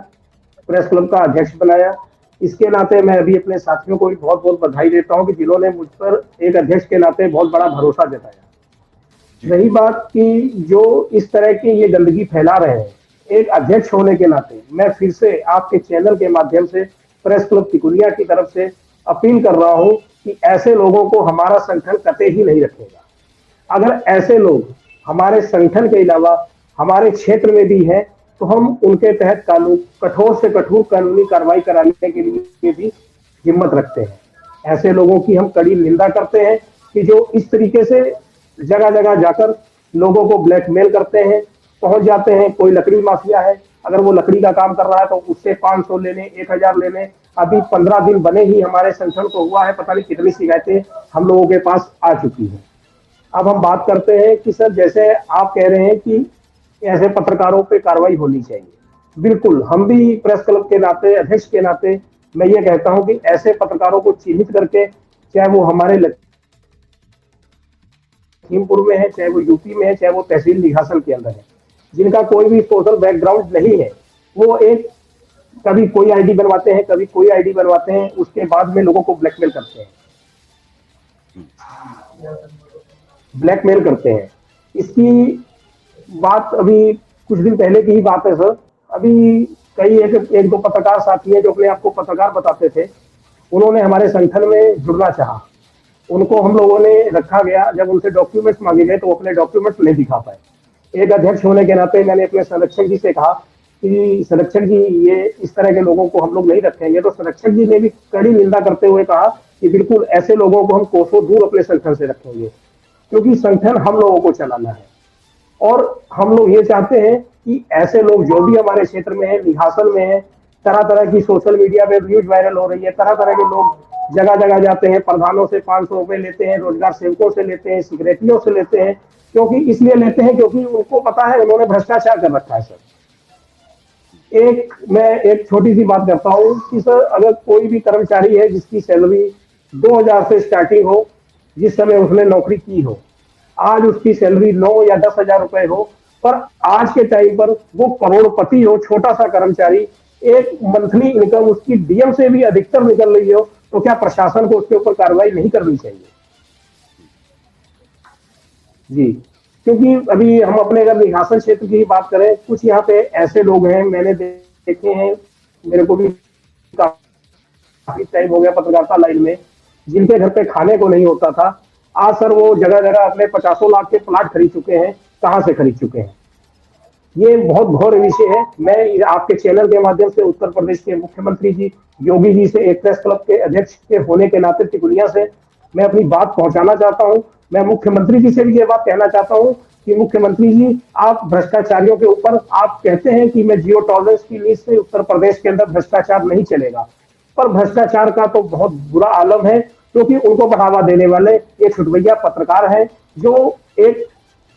C: प्रेस क्लब का अध्यक्ष बनाया। इसके नाते मैं अभी अपने साथियों को भी बहुत बहुत बधाई देता हूँ कि जिन्होंने मुझ पर एक अध्यक्ष के नाते बहुत बड़ा भरोसा जताया। रही बात कि जो इस तरह की ये गंदगी फैला रहे हैं, एक अध्यक्ष होने के नाते मैं फिर से आपके चैनल के माध्यम से प्रेस क्लब तिकुनिया की तरफ से अपील कर रहा हूं कि ऐसे लोगों को हमारा संगठन कतई ही नहीं रखेगा। अगर ऐसे लोग हमारे संगठन के अलावा हमारे क्षेत्र में भी हैं, तो हम उनके तहत कानून कठोर से कठोर कानूनी कार्रवाई कराने के लिए भी हिम्मत रखते हैं। ऐसे लोगों की हम कड़ी निंदा करते हैं कि जो इस तरीके से जगह जगह जाकर लोगों को ब्लैकमेल करते हैं, पहुंच जाते हैं। कोई लकड़ी माफिया है, अगर वो लकड़ी का काम कर रहा है तो उससे 500 लेने, 1000 लेने। अभी 15 दिन बने ही हमारे संगठन को हुआ है, पता नहीं कितनी शिकायतें हम लोगों के पास आ चुकी हैं। अब हम बात करते हैं कि सर, जैसे आप कह रहे हैं कि ऐसे पत्रकारों पे कार्रवाई होनी चाहिए, बिल्कुल हम भी प्रेस क्लब के नाते, अध्यक्ष के नाते मैं ये कहता हूं कि ऐसे पत्रकारों को चिन्हित करके, चाहे वो हमारे लखीमपुर में है, चाहे वो यूपी में है, चाहे वो तहसील निघासन के अंदर है, जिनका कोई भी सोशल बैकग्राउंड नहीं है, वो एक कभी कोई आईडी बनवाते हैं, कभी कोई आईडी बनवाते हैं, उसके बाद में लोगों को ब्लैकमेल करते हैं। इसकी बात अभी कुछ दिन पहले की ही बात है सर। अभी कई एक दो पत्रकार साथी हैं जो अपने आप को पत्रकार बताते थे, उन्होंने हमारे संगठन में जुड़ना चाहा। उनको हम लोगों ने रखा गया, जब उनसे डॉक्यूमेंट्स मांगे गए तो वो अपने डॉक्यूमेंट्स नहीं दिखा पाए। एक अध्यक्ष होने के नाते मैंने अपने संरक्षक जी से कहा कि संरक्षक जी, ये इस तरह के लोगों को हम लोग नहीं रखेंगे। तो संरक्षक जी ने भी कड़ी निंदा करते हुए कहा कि बिल्कुल ऐसे लोगों को हम कोसों दूर अपने संगठन से रखेंगे, क्योंकि संगठन हम लोगों को चलाना है और हम लोग ये चाहते हैं कि ऐसे लोग जो भी हमारे क्षेत्र में है, निघासन में है, तरह तरह की सोशल मीडिया पे न्यूज वायरल हो रही है, तरह तरह के लोग जगह जगह जाते हैं, प्रधानों से 500 रुपए लेते हैं, रोजगार सेवकों से लेते हैं, सिक्योरिटियों से लेते हैं, क्योंकि इसलिए लेते हैं क्योंकि उनको पता है उन्होंने भ्रष्टाचार कर रखा है सर। मैं एक छोटी सी बात करता हूँ कि सर, अगर कोई भी कर्मचारी है जिसकी सैलरी 2000 से स्टार्टिंग हो, जिस समय उसने नौकरी की हो, आज उसकी सैलरी 9 या 10,000 रुपए हो, पर आज के टाइम पर वो करोड़पति हो, छोटा सा कर्मचारी, एक मंथली इनकम उसकी डीएम से भी अधिकतर निकल रही हो, तो क्या प्रशासन को उसके ऊपर कार्रवाई नहीं करनी चाहिए? जी, क्योंकि अभी हम अपने अगर निघासन क्षेत्र की बात करें, कुछ यहाँ पे ऐसे लोग हैं, मैंने देखे हैं, मेरे को भी काफी टाइम हो गया पत्रकारिता लाइन में, जिनके घर पे खाने को नहीं होता था। आज सर वो जगह जगह अपने 50 लाख के प्लाट खरीद चुके हैं। कहां से खरीद चुके हैं? ये बहुत घोर विषय है। मैं आपके चैनल के माध्यम से उत्तर प्रदेश के मुख्यमंत्री जी योगी जी से, एक प्रेस क्लब के अध्यक्ष के होने के नाते तिकुनिया से मैं अपनी बात पहुंचाना चाहता हूं। मैं मुख्यमंत्री जी से भी ये बात कहना चाहता हूं कि मुख्यमंत्री जी, आप भ्रष्टाचारियों के ऊपर, आप कहते हैं कि मैं जीरो टॉलरेंस की नीति से उत्तर प्रदेश के अंदर भ्रष्टाचार नहीं चलेगा, पर भ्रष्टाचार का तो बहुत बुरा आलम है, क्योंकि उनको बढ़ावा देने वाले ये छुटभैया पत्रकार हैं, जो एक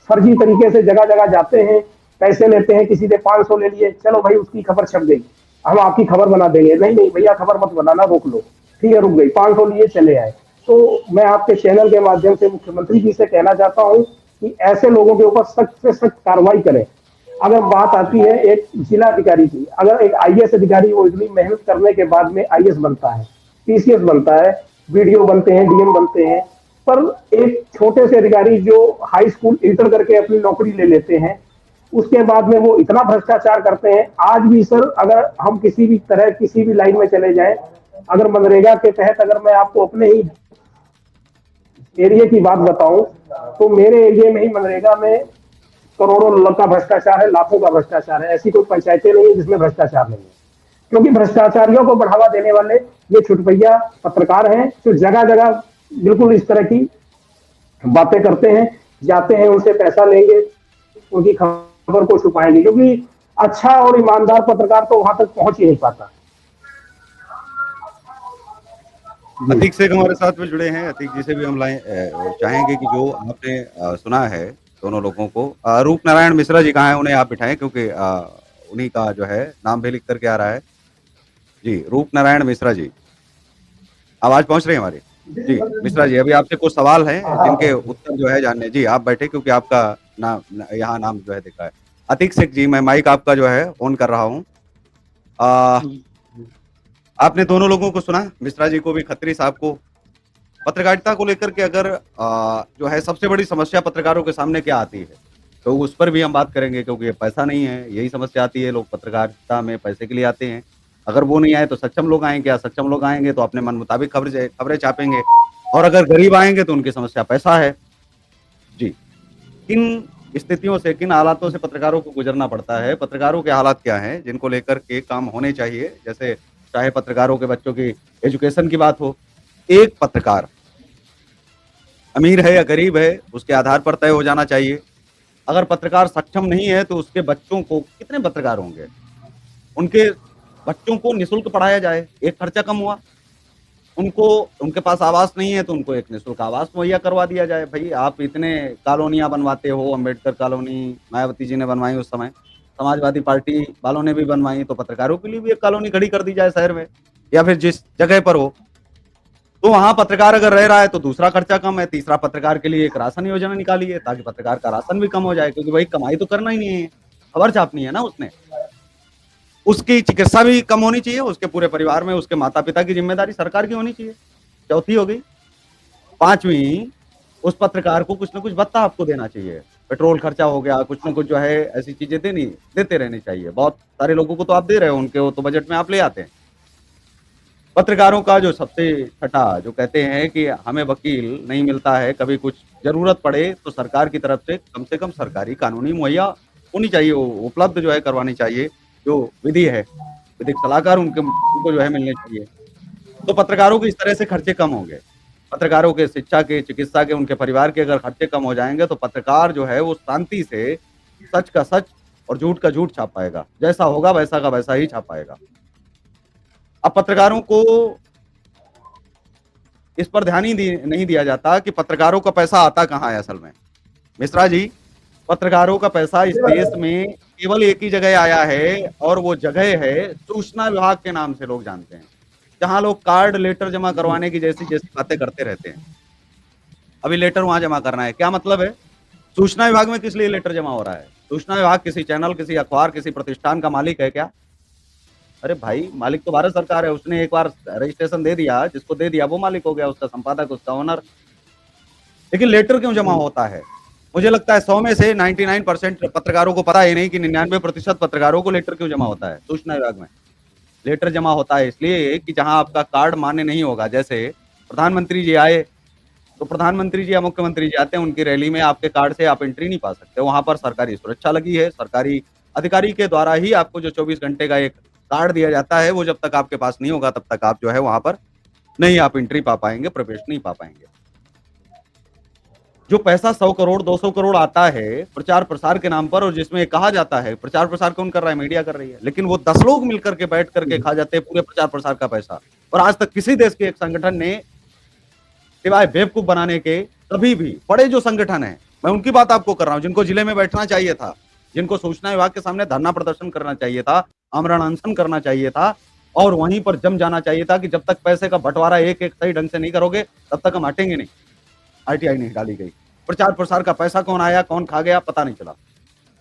C: फर्जी तरीके से जगह जगह जाते हैं, पैसे लेते हैं, किसी से 500 ले लिए, चलो भाई उसकी खबर छप गई, हम आपकी खबर बना देंगे। नहीं नहीं भैया, खबर मत बनाना, रोक लो, ठीक है, रुक गई, 500 लिए चले आए। तो मैं आपके चैनल के माध्यम से मुख्यमंत्री जी से कहना चाहता हूँ कि ऐसे लोगों के ऊपर सख्त से सख्त कार्रवाई करें। अगर बात आती है एक जिला अधिकारी की, अगर एक आईएएस अधिकारी वो इतनी मेहनत करने के बाद में आईएएस बनता है, टीसीएस बनता है, वीडियो बनते हैं, डीएम बनते हैं, पर एक छोटे से अधिकारी जो हाई स्कूल इंटर करके अपनी नौकरी ले लेते हैं, उसके बाद में वो इतना भ्रष्टाचार करते हैं। आज भी सर, अगर हम किसी भी तरह किसी भी लाइन में चले जाएं, अगर मनरेगा के तहत अगर मैं आपको अपने ही एरिया की बात बताऊं, तो मेरे एरिया में ही मनरेगा में करोड़ों का भ्रष्टाचार है, लाखों का भ्रष्टाचार है। ऐसी कोई पंचायतें नहीं है जिसमें भ्रष्टाचार नहीं है, क्योंकि भ्रष्टाचारियों को बढ़ावा देने वाले ये छुटपैया पत्रकार हैं, जो जगह जगह बिल्कुल इस तरह की बातें करते हैं, जाते हैं, उनसे पैसा लेंगे, उनकी खबर को छुपाएंगे, क्योंकि अच्छा और ईमानदार पत्रकार तो वहां तक पहुंच ही नहीं पाता।
A: अतीक शेख हमारे साथ में जुड़े हैं। अतीक जी से भी हम चाहेंगे कि जो आपने सुना है दोनों लोगों को, रूप नारायण मिश्रा जी कहाँ हैं, उन्हें आप बिठाएं, क्योंकि उन्हीं का जो है नाम भी लिख करके आ रहा है। जी, रूप नारायण मिश्रा जी, आवाज पहुंच रही है हमारी? जी मिश्रा जी, अभी आपसे कुछ सवाल हैं जिनके उत्तर जो है जानने। जी आप बैठे, क्योंकि आपका नाम यहाँ नाम जो है दिखा है। अतीक शेख जी, मैं माइक आपका जो है ऑन कर रहा हूँ। आपने दोनों लोगों को सुना, मिश्रा जी को भी, खत्री साहब को। पत्रकारिता को लेकर के अगर जो है सबसे बड़ी समस्या पत्रकारों के सामने क्या आती है, तो उस पर भी हम बात करेंगे, क्योंकि पैसा नहीं है, यही समस्या आती है। लोग पत्रकारिता में पैसे के लिए आते हैं। अगर वो नहीं आए तो सक्षम लोग आएंगे, या सक्षम लोग आएंगे तो अपने मन मुताबिक खबरें छापेंगे, और अगर गरीब आएंगे तो उनकी समस्या पैसा है। जी, किन स्थितियों से, किन हालातों से पत्रकारों को गुजरना पड़ता है, पत्रकारों के हालात क्या हैं जिनको लेकर के काम होने चाहिए, जैसे चाहे पत्रकारों के बच्चों की एजुकेशन की बात हो। एक पत्रकार अमीर है या गरीब है, उसके आधार पर तय हो जाना चाहिए। अगर पत्रकार सक्षम नहीं है तो उसके बच्चों को, कितने पत्रकार होंगे, उनके बच्चों को निःशुल्क पढ़ाया जाए, एक खर्चा कम हुआ। उनको, उनके पास आवास नहीं है तो उनको एक निःशुल्क आवास मुहैया करवा दिया जाए। भाई आप इतने कॉलोनियां बनवाते हो, अम्बेडकर कॉलोनी मायावती जी ने बनवाई, उस समय समाजवादी पार्टी वालों ने भी बनवाई, तो पत्रकारों के लिए भी एक कॉलोनी खड़ी कर दी जाए शहर में, या फिर जिस जगह पर हो। तो वहां पत्रकार अगर रह रहा है तो दूसरा खर्चा कम है। तीसरा, पत्रकार के लिए एक राशन योजना निकाली है, ताकि पत्रकार का राशन भी कम हो जाए, क्योंकि भाई कमाई तो करना ही नहीं है, खबर छापनी है ना उसने। उसकी चिकित्सा भी कम होनी चाहिए, उसके पूरे परिवार में उसके माता पिता की जिम्मेदारी सरकार की होनी चाहिए। चौथी हो गई। पांचवी, उस पत्रकार को कुछ ना कुछ भत्ता आपको देना चाहिए, पेट्रोल खर्चा हो गया, कुछ ना कुछ जो है ऐसी चीजें देते रहनी चाहिए। बहुत सारे लोगों को तो आप दे रहे हो, उनके तो बजट में आप ले आते हैं। पत्रकारों का जो सबसे छठा, जो कहते हैं कि हमें वकील नहीं मिलता है, कभी कुछ जरूरत पड़े तो सरकार की तरफ से कम सरकारी कानूनी मुहैया होनी चाहिए, उपलब्ध जो है करवानी चाहिए। जो विधि है, विधिक सलाहकार उनको जो है मिलने चाहिए। तो पत्रकारों के इस तरह से खर्चे कम होंगे। पत्रकारों के शिक्षा के, चिकित्सा के, उनके परिवार के अगर खर्चे कम हो जाएंगे तो पत्रकार जो है वो शांति से सच का सच और झूठ का झूठ छाप पाएगा। जैसा होगा वैसा का वैसा ही छाप पाएगा। अब पत्रकारों को इस पर ध्यान ही नहीं दिया जाता कि पत्रकारों का पैसा आता कहाँ है असल में। मिश्रा जी, पत्रकारों का पैसा इस देश में केवल एक ही जगह आया है, और वो जगह है सूचना विभाग के नाम से लोग जानते हैं, जहां लोग कार्ड लेटर जमा करवाने की जैसी बातें करते रहते हैं। अभी लेटर वहां जमा करना है, क्या मतलब है? सूचना विभाग में किस लिए लेटर जमा हो रहा है? सूचना विभाग किसी चैनल, किसी अखबार, किसी प्रतिष्ठान का मालिक है क्या? अरे भाई, मालिक तो भारत सरकार है। उसने एक बार रजिस्ट्रेशन दे दिया, जिसको दे दिया वो मालिक हो गया, उसका संपादक, उसका ओनर। लेकिन लेटर क्यों जमा होता है? मुझे लगता है 100 में से 99% पत्रकारों को पता ही नहीं कि 99% पत्रकारों को लेटर क्यों जमा होता है सूचना विभाग में। लेटर जमा होता है इसलिए कि जहां आपका कार्ड मान्य नहीं होगा, जैसे प्रधानमंत्री जी आए तो प्रधानमंत्री जी या मुख्यमंत्री जी आते हैं, उनकी रैली में आपके कार्ड से आप एंट्री नहीं पा सकते। वहां पर सरकारी सुरक्षा लगी है, सरकारी अधिकारी के द्वारा ही आपको जो 24 घंटे का एक कार्ड दिया जाता है, वो जब तक आपके पास नहीं होगा तब तक आप जो है वहां पर नहीं आप एंट्री पा पाएंगे, प्रवेश नहीं पा पाएंगे। जो पैसा 100 करोड़ 200 करोड़ आता है प्रचार प्रसार के नाम पर, और जिसमें कहा जाता है, प्रचार प्रसार कौन कर रहा है? मीडिया कर रही है, लेकिन वो 10 लोग मिलकर के बैठ करके खा जाते हैं पूरे प्रचार प्रसार का पैसा। और आज तक किसी देश के एक संगठन ने, सिवाय बेवकूफ बनाने के, कभी भी, बड़े जो संगठन है, मैं उनकी बात आपको कर रहा हूं, जिनको जिले में बैठना चाहिए था, जिनको सूचना विभाग के सामने धरना प्रदर्शन करना चाहिए था, आमरण अनशन करना चाहिए था, और वहीं पर जम जाना चाहिए था कि जब तक पैसे का बंटवारा एक एक सही ढंग से नहीं करोगे तब तक हम हटेंगे नहीं। आरटीआई नहीं डाली गई, प्रचार प्रसार का पैसा कौन आया कौन खा गया पता नहीं चला,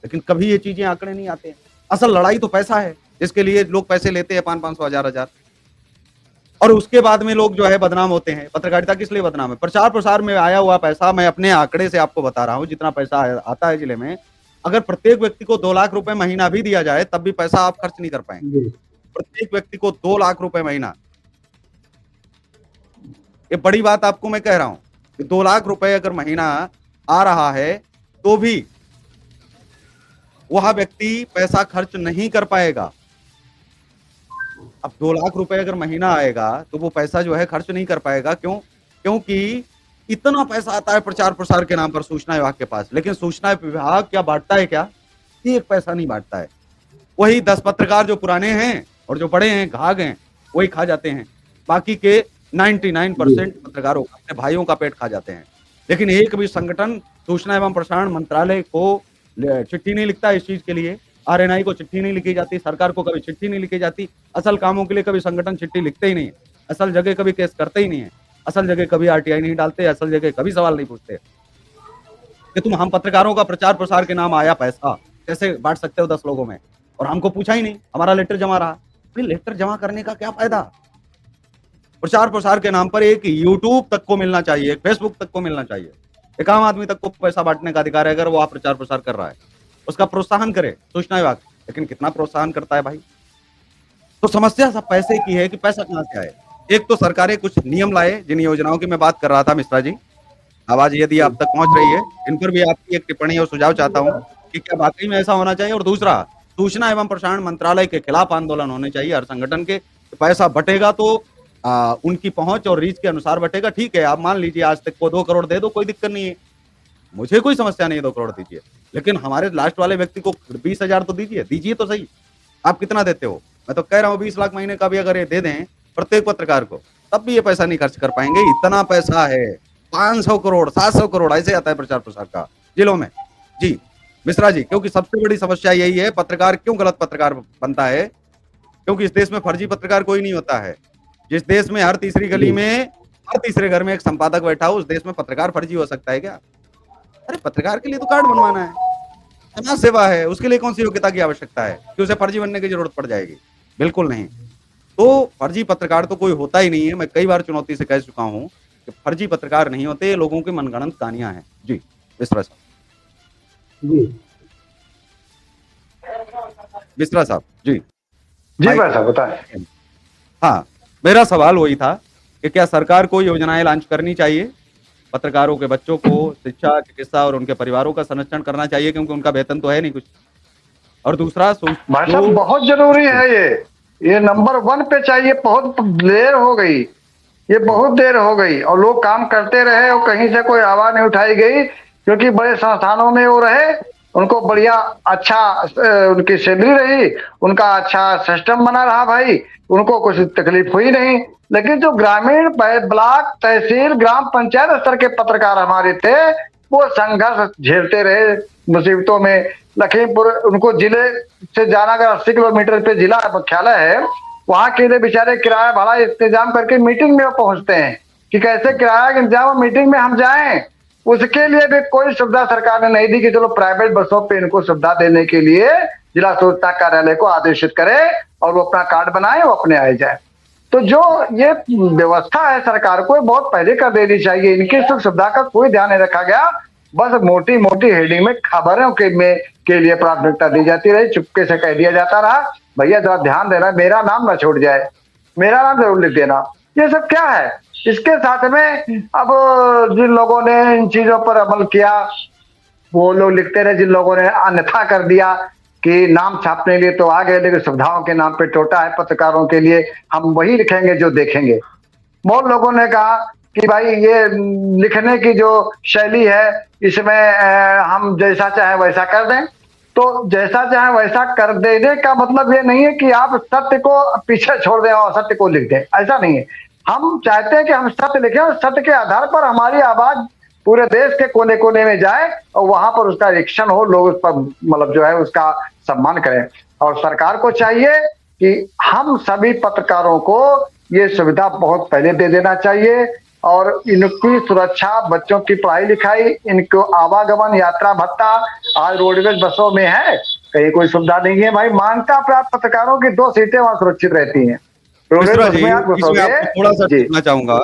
A: लेकिन कभी ये चीजें आंकड़े नहीं आते हैं। असल लड़ाई तो पैसा है, जिसके लिए लोग पैसे लेते हैं 500-500, 1000-1000। और उसके बाद में लोग जो है बदनाम होते हैं। पत्रकारिता किस लिए बदनाम है? प्रचार प्रसार में आया हुआ पैसा, मैं अपने आंकड़े से आपको बता रहा हूँ, जितना पैसा आता है जिले में, अगर प्रत्येक व्यक्ति को 2 लाख रुपए महीना भी दिया जाए तब भी पैसा आप खर्च नहीं कर पाएंगे।
C: जी
A: प्रत्येक व्यक्ति को 2 लाख रुपए महीना, ये बड़ी बात आपको मैं कह रहा हूं कि 2 लाख रुपए अगर महीना आ रहा है तो भी वह व्यक्ति पैसा खर्च नहीं कर पाएगा। अब 2 लाख रुपए अगर महीना आएगा तो वो पैसा जो है खर्च नहीं कर पाएगा। क्यों? क्योंकि इतना पैसा आता है प्रचार प्रसार के नाम पर सूचना विभाग के पास, लेकिन सूचना विभाग क्या बांटता है? क्या एक पैसा नहीं बांटता है। वही 10 पत्रकार जो पुराने हैं और जो बड़े हैं, घाघ हैं, वही खा जाते हैं। बाकी के 99% पत्रकारों अपने भाइयों का पेट खा जाते हैं। लेकिन एक भी संगठन सूचना एवं प्रसारण मंत्रालय को चिट्ठी नहीं लिखता इस चीज के लिए, आरएनआई को चिट्ठी नहीं लिखी जाती, सरकार को कभी चिट्ठी नहीं लिखी जाती। असल कामों के लिए कभी संगठन चिट्ठी लिखते ही नहीं है, असल जगह कभी केस करते ही नहीं है, असल जगह कभी आरटीआई नहीं डालते, असल जगह कभी सवाल नहीं पूछते कि तुम हम पत्रकारों का प्रचार प्रसार के नाम आया पैसा कैसे बांट सकते हो 10 लोगों में, और हमको पूछा ही नहीं, हमारा लेटर जमा रहा। लेटर जमा करने का क्या फायदा? प्रचार प्रसार के नाम पर एक यूट्यूब तक को मिलना चाहिए, एक फेसबुक तक को मिलना चाहिए, एक आम आदमी तक को पैसा बांटने का अधिकार है। अगर वो आप प्रचार प्रसार कर रहा है उसका प्रोत्साहन करे सूचना विभाग, लेकिन कितना प्रोत्साहन करता है भाई? तो समस्या सब पैसे की है कि पैसा कहां से आए। एक तो सरकारें कुछ नियम लाए, जिन योजनाओं की मैं बात कर रहा था मिश्रा जी, आवाज यदि आप तक पहुंच रही है, इन पर भी आपकी एक टिप्पणी और सुझाव चाहता हूं कि क्या वाकई में ऐसा होना चाहिए। और दूसरा, सूचना एवं प्रसारण मंत्रालय के खिलाफ आंदोलन होने चाहिए हर संगठन के। पैसा बटेगा तो उनकी पहुंच और रीच के अनुसार बटेगा। ठीक है, आप मान लीजिए आज तक को 2 करोड़ दे दो, कोई दिक्कत नहीं है, मुझे कोई समस्या नहीं है, 2 करोड़ दीजिए, लेकिन हमारे लास्ट वाले व्यक्ति को 20,000 तो दीजिए तो सही। आप कितना देते हो? मैं तो कह रहा हूँ 20 लाख महीने का भी अगर ये दे दें प्रत्येक पत्रकार को, तब भी ये पैसा नहीं खर्च कर पाएंगे। इतना पैसा है, 500 करोड़ 700 करोड़ ऐसे आता है प्रचार प्रसार का जिलों में। जी मिश्रा जी, क्योंकि सबसे बड़ी समस्या यही है, पत्रकार क्यों गलत पत्रकार बनता है? क्योंकि इस देश में फर्जी पत्रकार कोई नहीं होता है। जिस देश में हर तीसरी गली में, हर तीसरे घर में एक संपादक बैठा हो, उस देश में पत्रकार फर्जी हो सकता है क्या? अरे पत्रकार के लिए तो कार्ड बनवाना है, समाज सेवा है, उसके लिए कौन सी योग्यता की आवश्यकता है कि उसे फर्जी बनने की जरूरत पड़ जाएगी? बिल्कुल नहीं। तो फर्जी पत्रकार तो कोई होता ही नहीं है। मैं कई बार चुनौती से कह चुका हूं कि फर्जी पत्रकार नहीं होते, लोगों की मनगढ़ंत कहानियां हैं। जी मिश्रा साहब।
C: जी
A: मिश्रा साहब। जी
B: जी भाई साहब बताएं।
A: हाँ, मेरा सवाल वही था कि क्या सरकार को योजनाएं लॉन्च करनी चाहिए, पत्रकारों के बच्चों को शिक्षा, चिकित्सा और उनके परिवारों का संरक्षण करना चाहिए, क्योंकि उनका वेतन तो है नहीं कुछ। और दूसरा
B: भाई साहब बहुत जरूरी है ये नंबर 1 पे चाहिए। बहुत देर हो गई, ये बहुत देर हो गई, और लोग काम करते रहे और कहीं से कोई आवाज नहीं उठाई गई, क्योंकि बड़े संस्थानों में वो रहे, उनको बढ़िया अच्छा उनकी सैलरी रही, उनका अच्छा सिस्टम बना रहा भाई, उनको कुछ तकलीफ हुई नहीं। लेकिन जो ग्रामीण ब्लॉक तहसील ग्राम पंचायत स्तर के पत्रकार हमारे थे, वो संघर्ष झेलते रहे मुसीबतों में। लखीमपुर उनको जिले से जाना, अगर 80 किलोमीटर पे जिला मुख्यालय है, वहां के लिए बेचारे किराया भाड़ा इंतजाम करके मीटिंग में पहुंचते हैं कि कैसे किराया का इंतजाम मीटिंग में हम जाएं। उसके लिए भी कोई सुविधा सरकार ने नहीं दी कि चलो प्राइवेट बसों पे इनको सुविधा देने के लिए जिला सूचना कार्यालय को आदेशित करे और वो अपना कार्ड बनाए, वो अपने आए जाए। तो जो ये व्यवस्था है सरकार को बहुत पहले कर देनी चाहिए। इनकी सुख सुविधा का कोई ध्यान नहीं रखा गया, बस मोटी मोटी हेडिंग में खबरों के लिए प्राथमिकता दी जाती रही, चुपके से कह दिया जाता रहा भैया जरा ध्यान देना, मेरा नाम ना छूट जाए, मेरा नाम जरूर लिख देना। ये सब क्या है? इसके साथ में अब जिन लोगों ने इन चीजों पर अमल किया वो लोग लिखते रहे, जिन लोगों ने अन्यथा कर दिया कि नाम छापने लिए तो आ गए, लेकिन सुविधाओं के नाम पे टोटा है पत्रकारों के लिए, हम वही लिखेंगे जो देखेंगे। बहुत लोगों ने कहा कि भाई ये लिखने की जो शैली है इसमें हम जैसा चाहे वैसा कर दें। तो जैसा चाहे वैसा कर देने का मतलब ये नहीं है कि आप सत्य को पीछे छोड़ दें और असत्य को लिख दें, ऐसा नहीं है। हम चाहते हैं कि हम सत्य लिखें और सत्य के आधार पर हमारी आवाज पूरे देश के कोने कोने में जाए और वहां पर उसका रिएक्शन हो, लोग उस पर मतलब जो है उसका सम्मान करें। और सरकार को चाहिए कि हम सभी पत्रकारों को ये सुविधा बहुत पहले दे देना चाहिए, और इनकी सुरक्षा, बच्चों की पढ़ाई लिखाई, इनको आवागमन यात्रा भत्ता आज रोडवेज बसों में है, कहीं कोई सुविधा नहीं है भाई। मान्यता प्राप्त पत्रकारों की 2 सीटें वहां सुरक्षित रहती हैं,
A: मिश्रा जी,
B: उसमें आप
A: इसमें
B: घुसोगे।
A: आपको थोड़ा-सा
B: जी
A: टोकना चाहूँगा,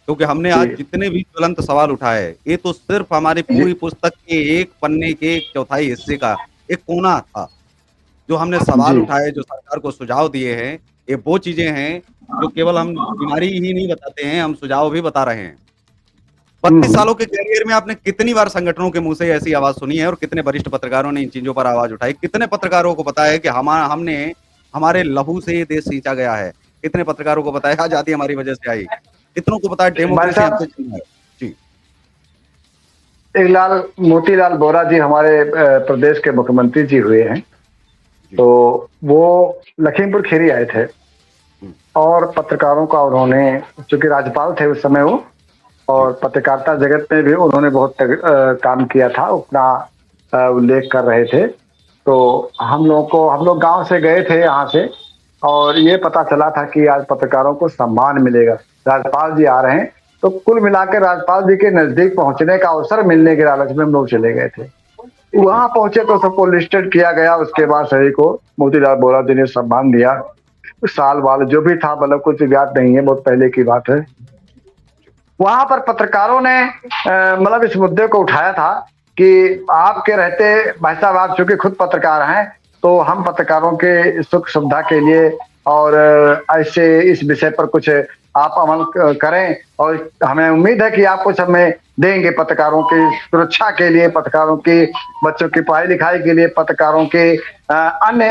A: क्योंकि हमने आज
B: जी
A: जितने भी ज्वलंत सवाल उठाए, ये तो सिर्फ़ हमारी
B: जी।
A: पूरी पुस्तक के एक पन्ने के 1/4 हिस्से का एक कोना था। जो हमने सवाल
B: जी
A: उठाए, जो सरकार को सुझाव दिए हैं, ये वो चीज़ें हैं, जो केवल हम बीमारी ही नहीं बताते हैं, हम सुझाव भी बता रहे हैं। 32
B: हम्म।
A: सालों के करियर में आपने कितनी बार संगठनों के मुँह से ऐसी आवाज़ सुनी है और कितने वरिष्ठ पत्रकारों ने इन चीज़ों पर आवाज़ उठाई? कितने पत्रकारों को पता है कि हमने हमारे लहू से ये देश सींचा गया है? कितने पत्रकारों को पता है आज़ादी हमारी वजह से आई? कितनों को पता है
B: भाई
A: डेमोक्रेसी
B: साहब,
A: हमसे छीना है? जी,
B: एक मोतीलाल वोरा जी हमारे प्रदेश के मुख्यमंत्री जी हुए हैं।
A: जी।
B: तो वो लखीमपुर खीरी आए थे
A: हुँ,
B: और पत्रकारों का उन्होंने, चूंकि राज्यपाल थे उस समय वो,
A: जी,
B: और पत्रकारिता जगत में भी उन्होंने बहुत काम किया था, अपना उल्लेख कर रहे थे। तो हम लोग गांव से गए थे यहाँ से, और ये पता चला था कि आज पत्रकारों को सम्मान मिलेगा, राज्यपाल जी आ रहे हैं। तो कुल मिलाकर राज्यपाल जी के नजदीक पहुंचने का अवसर मिलने के लालच में हम लोग चले गए थे।
A: जी,
B: वहां पहुंचे तो सबको लिस्टेड किया गया। उसके बाद सभी को मोतीलाल वोरा जी ने सम्मान दिया। साल वाल जो भी था, मतलब कुछ याद नहीं है, बहुत पहले की बात है। वहां पर पत्रकारों ने मतलब इस मुद्दे को उठाया था कि आपके रहते, भाई साहब आप चूंकि खुद पत्रकार हैं, तो हम पत्रकारों के सुख सुविधा के लिए और ऐसे इस विषय पर कुछ आप अमल करें, और हमें उम्मीद है कि आप कुछ हमें देंगे पत्रकारों की सुरक्षा के लिए, पत्रकारों की बच्चों की पढ़ाई लिखाई के लिए, पत्रकारों के अन्य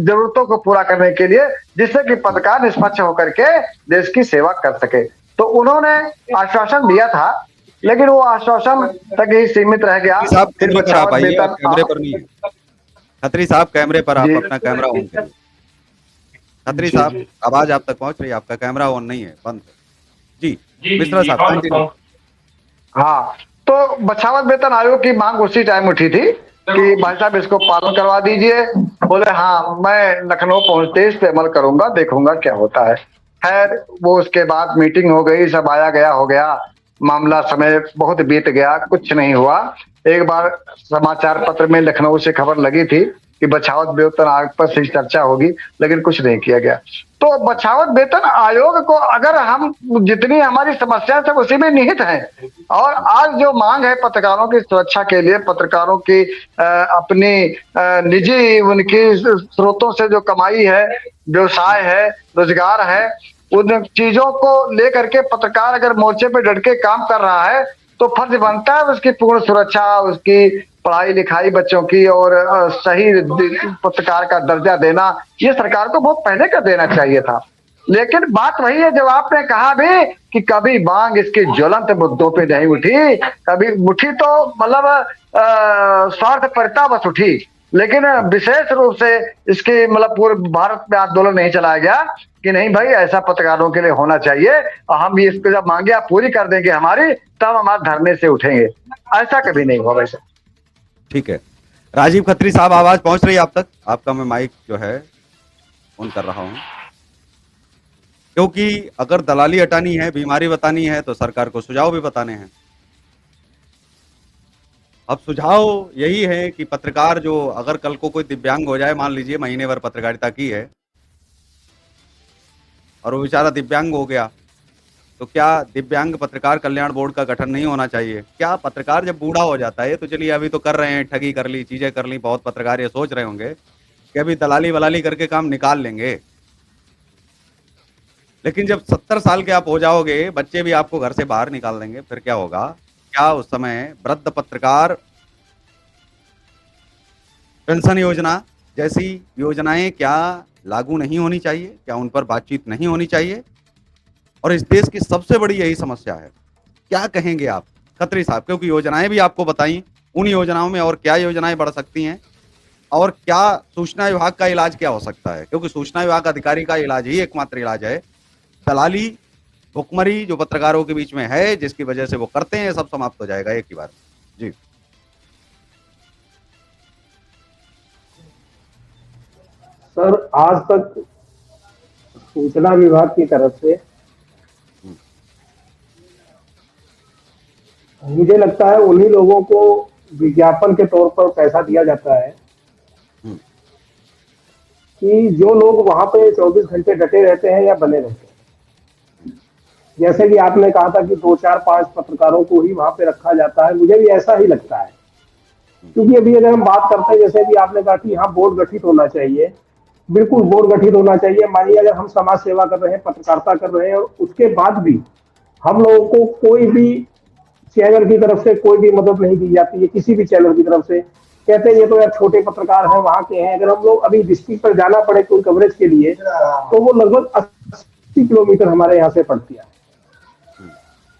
B: जरूरतों को पूरा करने के लिए, जिससे कि पत्रकार निष्पक्ष होकर के देश की सेवा कर सके। तो उन्होंने आश्वासन दिया था, लेकिन वो आश्वासन तक ही सीमित रह गया।
A: खत्री साहब
B: फिर
A: कैमरे पर आप
B: बचावत
A: आइए, आप
B: वेतन
A: कैमरे पर नहीं है। खत्री साहब कैमरे पर
B: जी
A: आप अपना कैमरा ऑन करिए। खत्री
B: जी
A: साहब,
B: जी
A: आवाज़ आप तक पहुँच रही है, आपका कैमरा ऑन नहीं है, बंद है। जी,
D: जी जी
A: मिश्रा
D: जी,
A: साहब कंटिन्यू।
D: हाँ
B: हाँ। तो बचावत वेतन आयोग की मांग उसी टाइम उठी थी कि भाई साहब इसको पालन करवा दीजिए। बोले हाँ, मैं लखनऊ पहुंचते इस पे अमल करूंगा, देखूंगा क्या होता है। खैर, वो उसके बाद मीटिंग हो गई, सब आया गया हो गया, मामला समय बहुत बीत गया, कुछ नहीं हुआ। एक बार समाचार पत्र में लखनऊ से खबर लगी थी कि बचावत वेतन आयोग पर से चर्चा होगी, लेकिन कुछ नहीं किया गया। तो बचावत वेतन आयोग को, अगर हम, जितनी हमारी समस्या सब उसी में निहित है। और आज जो मांग है पत्रकारों की सुरक्षा के लिए, पत्रकारों की अपनी निजी उनकी स्रोतों से जो कमाई है, व्यवसाय है, रोजगार है, उन चीजों को लेकर के पत्रकार अगर मोर्चे पे डट के काम कर रहा है, तो फर्ज बनता है उसकी पूर्ण सुरक्षा, उसकी पढ़ाई लिखाई बच्चों की, और सही पत्रकार का दर्जा देना, ये सरकार को बहुत पहले कर देना चाहिए था। लेकिन बात वही है, जब आपने कहा भी कि कभी मांग इसके ज्वलंत मुद्दों पे नहीं उठी, कभी उठी तो मतलब स्वार्थ परिता बस उठी, लेकिन विशेष रूप से इसके मतलब पूरे भारत में आंदोलन नहीं चलाया गया कि नहीं भाई ऐसा पत्रकारों के लिए होना चाहिए, और हम ये इसको जब मांगे आप पूरी कर देंगे हमारी, तब हमारे धरने से उठेंगे। ऐसा कभी नहीं हुआ वैसे।
A: ठीक है। राजीव खत्री साहब, आवाज़ पहुँच रही है आप तक? आपका मैं माइक जो है ऑन कर रहा हूँ। क्योंकि अगर दलाली हटानी है, बीमारी बतानी है, तो सरकार को सुझाव भी बताने हैं। अब सुझाव यही है कि पत्रकार जो, अगर कल को कोई दिव्यांग हो जाए, मान लीजिए महीने भर पत्रकारिता की है और वो बेचारा दिव्यांग हो गया, तो क्या दिव्यांग पत्रकार कल्याण बोर्ड का गठन नहीं होना चाहिए? क्या पत्रकार जब बूढ़ा हो जाता है, तो चलिए अभी तो कर रहे हैं, ठगी कर ली, चीज़ें कर ली, बहुत पत्रकार ये सोच रहे होंगे कि अभी दलाली-वलाली करके काम निकाल लेंगे। लेकिन जब 70 साल के आप हो जाओगे, बच्चे भी आपको घर से बाहर निकाल देंगे, फिर क्या होगा? क्या उस समय वृद्ध पत्रकार पेंशन योजना जैसी योजनाएँ क्या लागू नहीं होनी चाहिए? क्या उन पर बातचीत नहीं होनी चाहिए? और इस देश की सबसे बड़ी यही समस्या है। क्या कहेंगे आप खत्री साहब? क्योंकि योजनाएँ भी आपको बताई, उन योजनाओं में और क्या योजनाएँ बढ़ सकती हैं? और क्या सूचना विभाग का इलाज क्या हो सकता है? क्योंकि सूचना विभाग अधिकारी का इलाज ही एकमात्र इलाज है। दलाली, भुखमरी जो पत्रकारों के बीच में है, जिसकी वजह से वो करते हैं, सब समाप्त हो जाएगा एक ही बार में। जी।
C: सर, आज तक सूचना विभाग की तरफ से
A: हुँ,
C: मुझे लगता है उन्हीं लोगों को विज्ञापन के तौर पर पैसा दिया जाता है
A: हुँ,
C: कि जो लोग वहां पे 24 घंटे डटे रहते हैं या बने रहते हैं, जैसे कि आपने कहा था कि 2 4 5 पत्रकारों को ही वहां पे रखा जाता है, मुझे भी ऐसा ही लगता है। क्योंकि अभी अगर हम बात करते हैं, जैसे भी आपने कहा कि हाँ बोर्ड गठित होना चाहिए, बिल्कुल बोर्ड गठित होना चाहिए। मानिए अगर हम समाज सेवा कर रहे हैं, पत्रकारिता कर रहे हैं और उसके बाद भी हम लोगों को कोई भी चैनल की तरफ से कोई भी मदद नहीं दी जाती है, किसी भी चैनल की तरफ से, कहते हैं ये तो यार छोटे पत्रकार हैं, वहां के हैं। अगर हम लोग अभी डिस्ट्रिक्ट पर जाना पड़े कोई कवरेज के लिए, तो वो लगभग 80 किलोमीटर हमारे यहाँ से पड़ती है।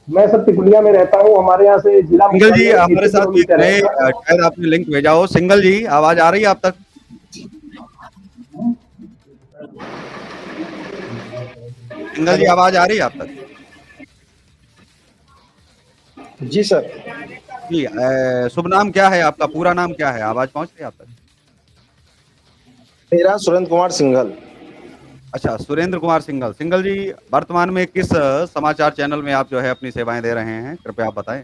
C: मैं सब तिकुलिया में रहता हूँ, हमारे यहाँ से जिला
A: सिंगल जी
C: मुख्यालय
A: हमारे
C: 80
A: साथ में एक
C: किलोमीटर
A: नए
C: है।
A: शायद आपने लिंक भेजा हो। सिंगल जी आवाज आ रही है आप तक? सिंगल जी आवाज आ रही है आप तक?
E: जी सर।
A: जी शुभ नाम क्या है आपका? पूरा नाम क्या है? आवाज पहुंच रही है आप तक?
E: मेरा सुरेंद्र कुमार सिंघल।
A: अच्छा, सुरेंद्र कुमार सिंघल। सिंघल जी वर्तमान में किस समाचार चैनल में आप जो है अपनी सेवाएं दे रहे हैं, कृपया आप बताएं।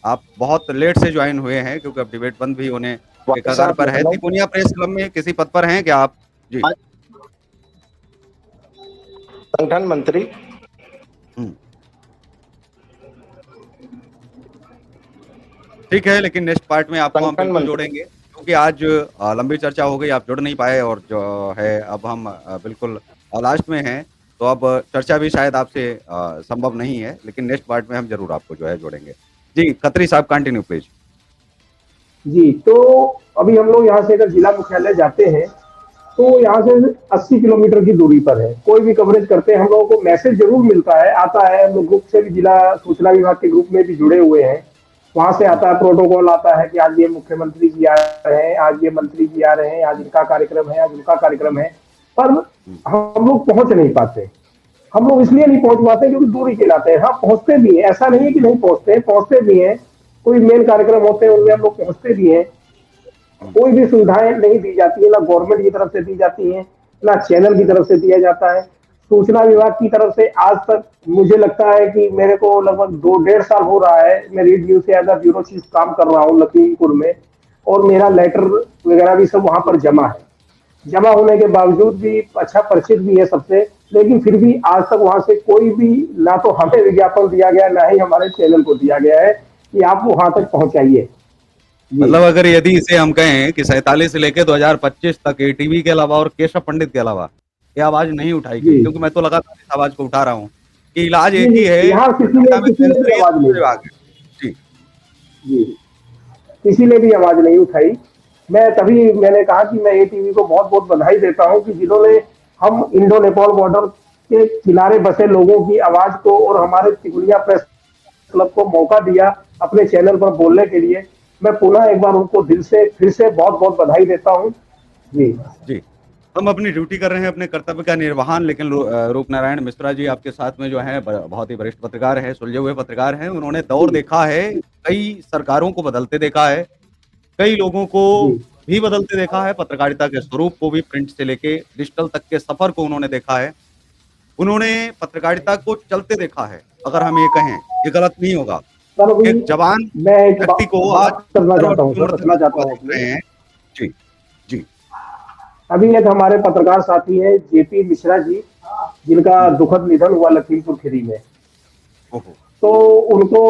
A: आप बहुत लेट से ज्वाइन हुए हैं क्योंकि अब डिबेट बंद भी होने के
E: वापस
A: कगार
E: आप
A: पर है।
E: लखनऊ
A: तिकोनिया प्रेस क्लब में किसी पद पर हैं क्या आप? जी।
E: संगठन मंत्री।
A: हम्म, ठीक है, लेकिन नेक्स्ट पार्ट में आपको हम
E: संगठन
A: बिल्कुल
E: मंत्री।
A: जोड़ेंगे क्योंकि आज लंबी चर्चा हो गई, आप जुड़ नहीं पाए और जो है अब हम बिल्कुल लास्ट में हैं, तो अब चर्चा भी शायद आपसे संभव नहीं है, लेकिन नेक्स्ट पार्ट में हम जरूर आपको जो है जोड़ेंगे। जी खत्री साहब कंटिन्यू प्लीज।
C: जी, तो अभी हम लोग यहाँ से अगर जिला मुख्यालय जाते हैं, तो यहाँ से 80 किलोमीटर की दूरी पर है। कोई भी कवरेज करते हैं, हम लोगों को मैसेज जरूर मिलता है, आता है। हम लोग ग्रुप से भी, जिला सूचना विभाग के ग्रुप में भी जुड़े हुए हैं, वहां से आता है, प्रोटोकॉल आता है कि आज ये मुख्यमंत्री जी आ रहे हैं, आज ये मंत्री जी आ रहे हैं, आज इनका कार्यक्रम है, आज उनका कार्यक्रम है। पर हम लोग पहुंच नहीं पाते। हम लोग इसलिए नहीं पहुंच पाते क्योंकि दूरी के नाते। हाँ पहुंचते भी हैं, ऐसा नहीं है कि नहीं पहुंचते हैं, पहुंचते भी हैं। कोई मेन कार्यक्रम होते हैं उनमें हम लोग पहुंचते भी हैं। कोई भी सुविधाएं नहीं दी जाती है, ना गवर्नमेंट की तरफ से दी जाती है, ना चैनल की तरफ से दिया जाता है। सूचना विभाग की तरफ से आज तक मुझे लगता है कि मेरे को लगभग 2 1.5 साल हो रहा है, मैं रीड न्यूज से एज अ ब्यूरो चीफ काम कर रहा हूँ लखीमपुर में, और मेरा लेटर वगैरह भी सब वहां पर जमा है। जमा होने के बावजूद भी, अच्छा परिचित भी है सबसे, लेकिन फिर भी आज तक वहां से कोई भी, ना तो हमें विज्ञापन दिया गया, ना ही हमारे चैनल को दिया गया है कि आप वहां तक पहुंचाइए।
A: मतलब अगर यदि इसे हम कहें कि 47 से लेकर 2025 तक एटीवी के अलावा और केशव पंडित के अलावा ये आवाज नहीं उठाई गई,
C: जी
A: क्योंकि मैं तो लगातार इस आवाज को उठा रहा हूँ कि इलाज
C: जी
A: एक ही
C: जी,
A: है,
C: यहाँ किसी
A: पत्रिका
C: ने
A: में
C: किसी ने भी
A: सेंसरी
C: आवाज नहीं
A: विभाग
C: उठाई।
A: है। जी
C: जी, किसी ने भी आवाज नहीं उठाई। मैं तभी मैंने कहा कि मैं एटीवी को बहुत बहुत बधाई देता हूं कि जिन्होंने हम इंडो नेपाल बॉर्डर के किनारे बसे लोगों की आवाज को और हमारे तिकुलिया प्रेस क्लब को मौका दिया अपने चैनल पर बोलने के लिए। मैं पुनः एक बार उनको दिल से फिर से बहुत बहुत बधाई देता हूं। जी
A: जी, हम अपनी ड्यूटी कर रहे हैं, अपने कर्तव्य का निर्वहन, लेकिन रूप नारायण मिश्रा जी आपके साथ में जो है बहुत ही वरिष्ठ पत्रकार है, सुलझे हुए पत्रकार हैं। उन्होंने दौर
C: जी
A: देखा है, कई सरकारों को बदलते देखा है, कई लोगों को
C: जी
A: भी बदलते देखा है, पत्रकारिता के स्वरूप को भी, प्रिंट से लेके डिजिटल तक के सफर को उन्होंने देखा है। उन्होंने पत्रकारिता को चलते देखा है। अगर हम ये कहें, ये गलत नहीं होगा।
C: सर, अभी
A: एक जवान
C: मैं एक
A: व्यक्ति को आज
C: बात करना
A: 70 वर्ष
C: चाहता हूँ
A: की
C: सर,
A: उम्र तक
C: रखना चाहता
A: सेवा
C: हूँ
A: देख
C: अपनी।
A: रहे हैं। जी, जी।
C: अभी एक हमारे पत्रकार साथी हैं जेपी मिश्रा जी, जिनका
A: हुँ,
C: दुखद निधन हुआ लखीमपुर खीरी में।
A: ओहो!
C: तो उनको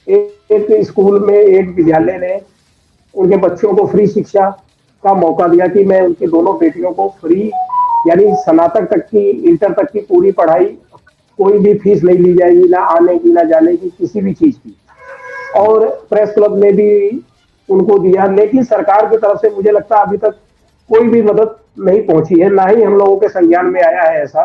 C: एक स्कूल में, एक विद्यालय ने उनके बच्चों को फ्री शिक्षा का मौका दिया कि मैं उनकी दोनों बेटियों को फ्री, यानी स्नातक तक की, इंटर तक की पूरी पढ़ाई, कोई भी फीस नहीं ली जाएगी, ना आने की ना जाने की, किसी भी चीज की।
A: हुँ,
C: और प्रेस क्लब ने भी उनको दिया, लेकिन सरकार की तरफ से मुझे लगता है अभी तक कोई भी मदद नहीं पहुंची है, ना ही हम लोगों के संज्ञान में आया है ऐसा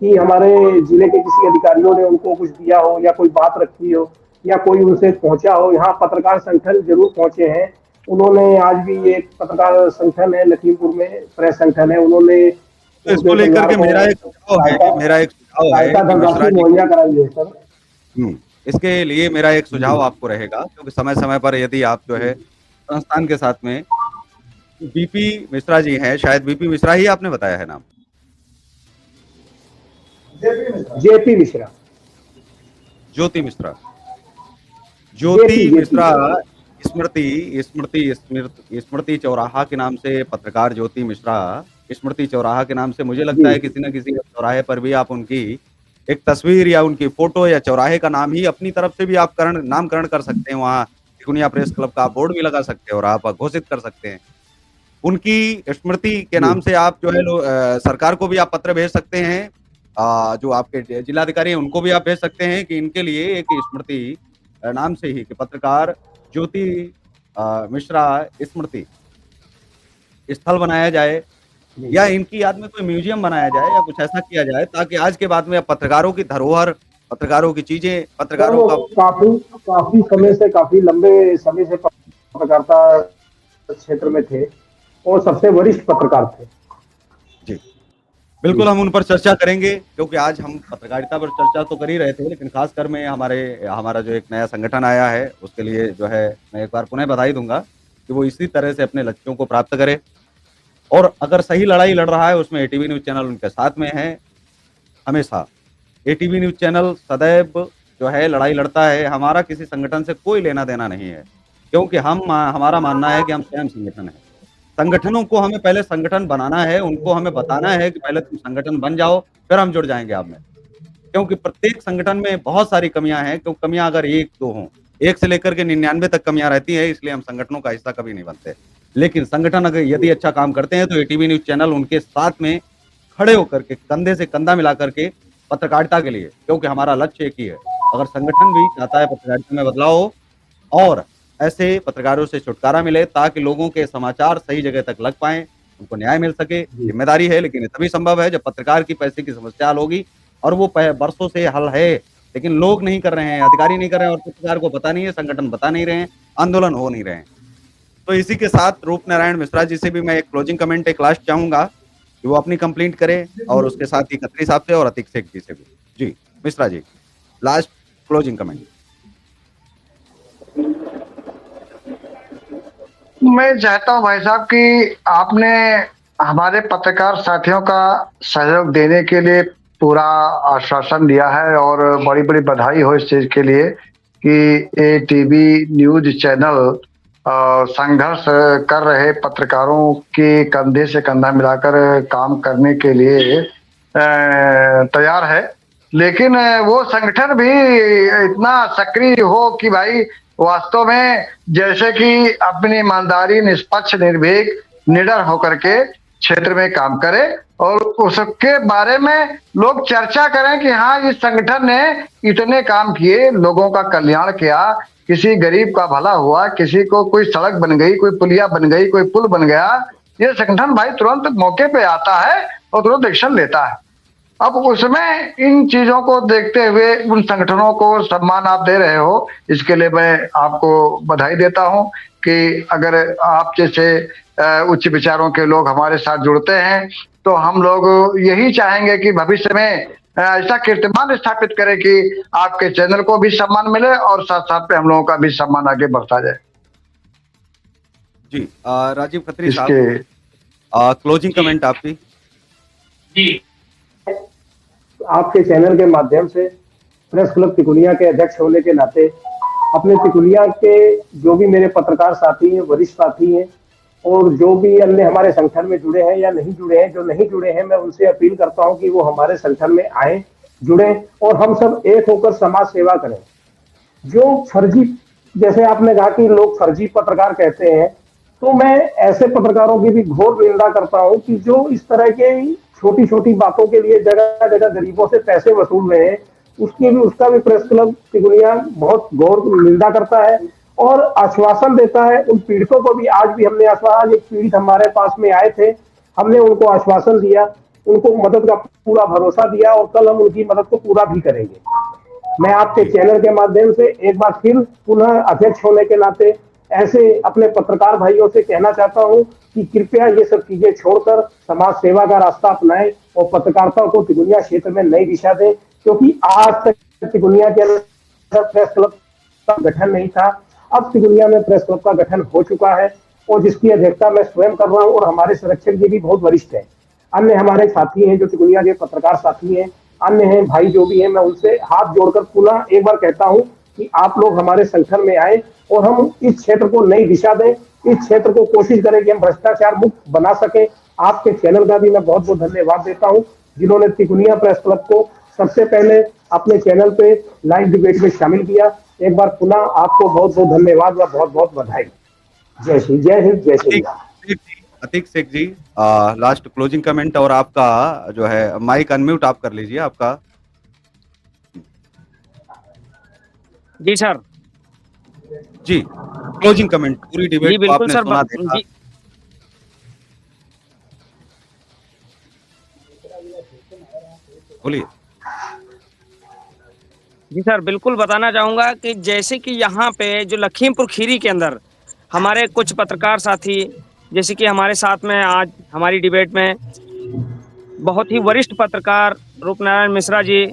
C: कि हमारे जिले के किसी अधिकारियों ने उनको कुछ दिया हो, या कोई बात रखी हो, या कोई उनसे पहुंचा हो। यहाँ पत्रकार संगठन जरूर पहुंचे हैं। उन्होंने आज भी, एक पत्रकार संगठन है लखीमपुर में, प्रेस संगठन है, उन्होंने
A: तो इसको
C: उनके
A: लेकर
C: परिवार
A: के
C: को
A: मेरा
C: सहायता
A: एक सुझाव है
C: सहायता
A: कि मिश्रा
C: धनराशि
A: जी
C: मुहैया
A: को
C: कराई है सर।
A: इसके लिए मेरा एक
C: जी
A: सुझाव आपको रहेगा, क्योंकि समय-समय पर यदि आप जो है संस्थान के साथ में बीपी मिश्रा जी हैं, शायद बीपी मिश्रा ही आपने बताया है नाम?
C: जेपी मिश्रा।
A: ज्योति मिश्रा।
C: जेपी
A: ज्योति
C: जेपी
A: मिश्रा स्मृति स्मृति स्मृति स्मृति चौराहा के नाम से पत्रकार ज्योति मिश्रा स्मृति चौराहा के नाम से। मुझे लगता है किसी न किसी चौराहे पर भी आप उनकी एक तस्वीर या उनकी फ़ोटो या चौराहे का नाम ही अपनी तरफ से भी आप नामकरण कर सकते हैं। वहाँ तिकोनिया प्रेस क्लब का बोर्ड भी लगा सकते हैं और आप घोषित कर सकते हैं। उनकी स्मृति के नाम से आप जो है सरकार को भी आप पत्र भेज सकते हैं। जो आपके जिलाधिकारी हैं उनको भी आप भेज सकते हैं कि इनके लिए एक स्मृति नाम से ही कि पत्रकार ज्योति मिश्रा स्मृति स्थल बनाया जाए या इनकी याद में कोई म्यूजियम बनाया जाए या कुछ ऐसा किया जाए ताकि आज के बाद में पत्रकारों की धरोहर, पत्रकारों की चीजें, पत्रकारों का
C: काफी समय से, काफी लंबे समय से पत्रकारिता क्षेत्र में थे और सबसे वरिष्ठ पत्रकार थे।
A: जी बिल्कुल, हम उन पर चर्चा करेंगे क्योंकि आज हम पत्रकारिता पर चर्चा तो कर ही रहे थे, लेकिन खासकर मैं हमारा जो एक नया संगठन आया है उसके लिए जो है मैं एक बार पुनः बधाई दूंगा कि वो इसी तरह से अपने लक्ष्यों को प्राप्त करे और अगर सही लड़ाई लड़ रहा है उसमें एटीवी न्यूज़ चैनल उनके साथ में है हमेशा। एटीवी न्यूज़ चैनल सदैव जो है लड़ाई लड़ता है। हमारा किसी संगठन से कोई लेना देना नहीं है क्योंकि हमारा मानना है कि हम स्वयं संगठन है। संगठनों को हमें पहले संगठन बनाना है, उनको हमें बताना है कि पहले तुम संगठन बन जाओ फिर हम जुड़ जाएंगे आप में, क्योंकि प्रत्येक संगठन में बहुत सारी कमियां हैं। क्योंकि कमियां अगर 1-2 हों, 1 से लेकर के 99 तक कमियां रहती है, इसलिए हम संगठनों का हिस्सा कभी नहीं बनते। लेकिन संगठन अगर यदि अच्छा काम करते हैं तो एटीवी न्यूज़ चैनल उनके साथ में खड़े होकर के कंधे से कंधा मिला करके पत्रकारिता के लिए, क्योंकि हमारा लक्ष्य एक ही है। अगर संगठन भी चाहता है पत्रकारिता में बदलाव हो और ऐसे पत्रकारों से छुटकारा मिले ताकि लोगों के समाचार सही जगह तक लग पाएं, उनको न्याय मिल सके, जिम्मेदारी है। लेकिन ये तभी संभव है जब पत्रकार की पैसे की समस्या हल होगी और वो बरसों से हल है, लेकिन लोग नहीं कर रहे हैं, अधिकारी नहीं कर रहे हैं और पत्रकार को पता नहीं है, संगठन बता नहीं रहे हैं, आंदोलन हो नहीं रहे हैं। तो इसी के साथ रूप नारायण मिश्रा जी से भी मैं एक क्लोजिंग कमेंट एक लास्ट चाहूंगा कि वो अपनी कंप्लेंट करें और उसके साथ ही खत्री साहब से और अतीक शेख जी से भी। जी Mishra ji, last closing comment.
B: मैं चाहता हूं भाई साहब कि आपने हमारे पत्रकार साथियों का सहयोग देने के लिए पूरा आश्वासन दिया है और बड़ी बड़ी बधाई हो इस चीज के लिए कि एटीवी न्यूज चैनल संघर्ष कर रहे पत्रकारों के कंधे से कंधा मिलाकर काम करने के लिए तैयार है। लेकिन वो संगठन भी इतना सक्रिय हो कि भाई वास्तव में जैसे कि अपनी ईमानदारी, निष्पक्ष, निर्भीक, निडर होकर के क्षेत्र में काम करे और उसके बारे में लोग चर्चा करें कि हाँ इस संगठन ने इतने काम किए, लोगों का कल्याण किया, किसी गरीब का भला हुआ, किसी को कोई सड़क बन गई, कोई पुलिया बन गई, कोई पुल बन गया। ये संगठन भाई तुरंत मौके पे आता है और तुरंत एक्शन लेता है। अब उसमें इन चीजों को देखते हुए उन संगठनों को सम्मान आप दे रहे हो, इसके लिए मैं आपको बधाई देता हूं कि अगर आप जैसे उच्च विचारों के लोग हमारे साथ जुड़ते हैं तो हम लोग यही चाहेंगे कि भविष्य में ऐसा कीर्तिमान स्थापित करें कि आपके चैनल को भी सम्मान मिले और साथ साथ में हम लोगों का भी सम्मान आगे बढ़ता जाए।
A: जी राजीव खत्री साहब, क्लोजिंग कमेंट आपकी।
D: जी
C: आपके चैनल के माध्यम से प्रेस क्लब तिकोनिया के अध्यक्ष होने के नाते अपने तिकोनिया के जो भी मेरे पत्रकार साथी हैं, वरिष्ठ साथी हैं और जो भी अन्य हमारे संगठन में जुड़े हैं या नहीं जुड़े हैं, जो नहीं जुड़े हैं, मैं उनसे अपील करता हूं कि वो हमारे संगठन में आए, जुड़े और हम सब एक होकर समाज सेवा करें। जो फर्जी, जैसे आपने कहा कि लोग फर्जी पत्रकार कहते हैं, तो मैं ऐसे पत्रकारों की भी घोर निंदा करता हूं कि जो इस तरह के छोटी छोटी बातों के लिए जगह जगह गरीबों से पैसे वसूल रहे हैं, उसका भी प्रेस क्लब तिकोनिया बहुत घोर निंदा करता है और आश्वासन देता है उन पीड़ितों को भी। आज भी हमने आश्वासन, एक पीड़ित हमारे पास में आए थे, हमने उनको आश्वासन दिया, उनको मदद का पूरा भरोसा दिया और कल हम उनकी मदद को पूरा भी करेंगे। मैं आपके चैनल के माध्यम से एक बार फिर पुनः अध्यक्ष होने के नाते ऐसे अपने पत्रकार भाइयों से कहना चाहता हूं कि कृपया ये सब चीजें छोड़कर समाज सेवा का रास्ता अपनाएं और पत्रकारिता को तिकोनिया क्षेत्र में नई दिशा दें, क्योंकि आज तक तिकोनिया के अंदर प्रेस क्लब का गठन नहीं था। अब तिकोनिया में प्रेस क्लब का गठन हो चुका है और जिसकी अध्यक्षता मैं स्वयं कर रहा हूं और हमारे संरक्षक जी भी बहुत वरिष्ठ हैं। अन्य हमारे साथी हैं जो तिकोनिया के पत्रकार साथी हैं, अन्य हैं भाई जो भी हैं, मैं उनसे हाथ जोड़कर पुनः एक बार कहता हूं कि आप लोग हमारे संगठन में आए और हम इस क्षेत्र को नई दिशा दें, इस क्षेत्र को कोशिश करें कि हम भ्रष्टाचार मुक्त बना सके आपके चैनल का भी मैं बहुत बहुत धन्यवाद देता हूं, जिन्होंने तिकुनिया प्रेस क्लब को सबसे पहले अपने चैनल पे लाइव डिबेट में शामिल किया। एक बार पुनः आपको बहुत बहुत धन्यवाद व बहुत बहुत बधाई। जय श्री जय हिंद, जय श्री राम।
A: अतीक शेख जी, लास्ट क्लोजिंग कमेंट और आपका जो है माइक अनम्यूट आप कर लीजिए आपका।
F: जी सर।
A: जी, क्लोजिंग कमेंट, पूरी
F: जी
A: डिबेट को
F: बिल्कुल
A: आपने
F: सर।
A: सुना देखा। बोलिए।
F: जी सर, बिल्कुल बताना चाहूंगा कि जैसे कि यहाँ पे जो लखीमपुर खीरी के अंदर हमारे कुछ पत्रकार साथी, जैसे कि हमारे साथ में आज हमारी डिबेट में बहुत ही वरिष्ठ पत्रकार रूपनारायण मिश्रा जी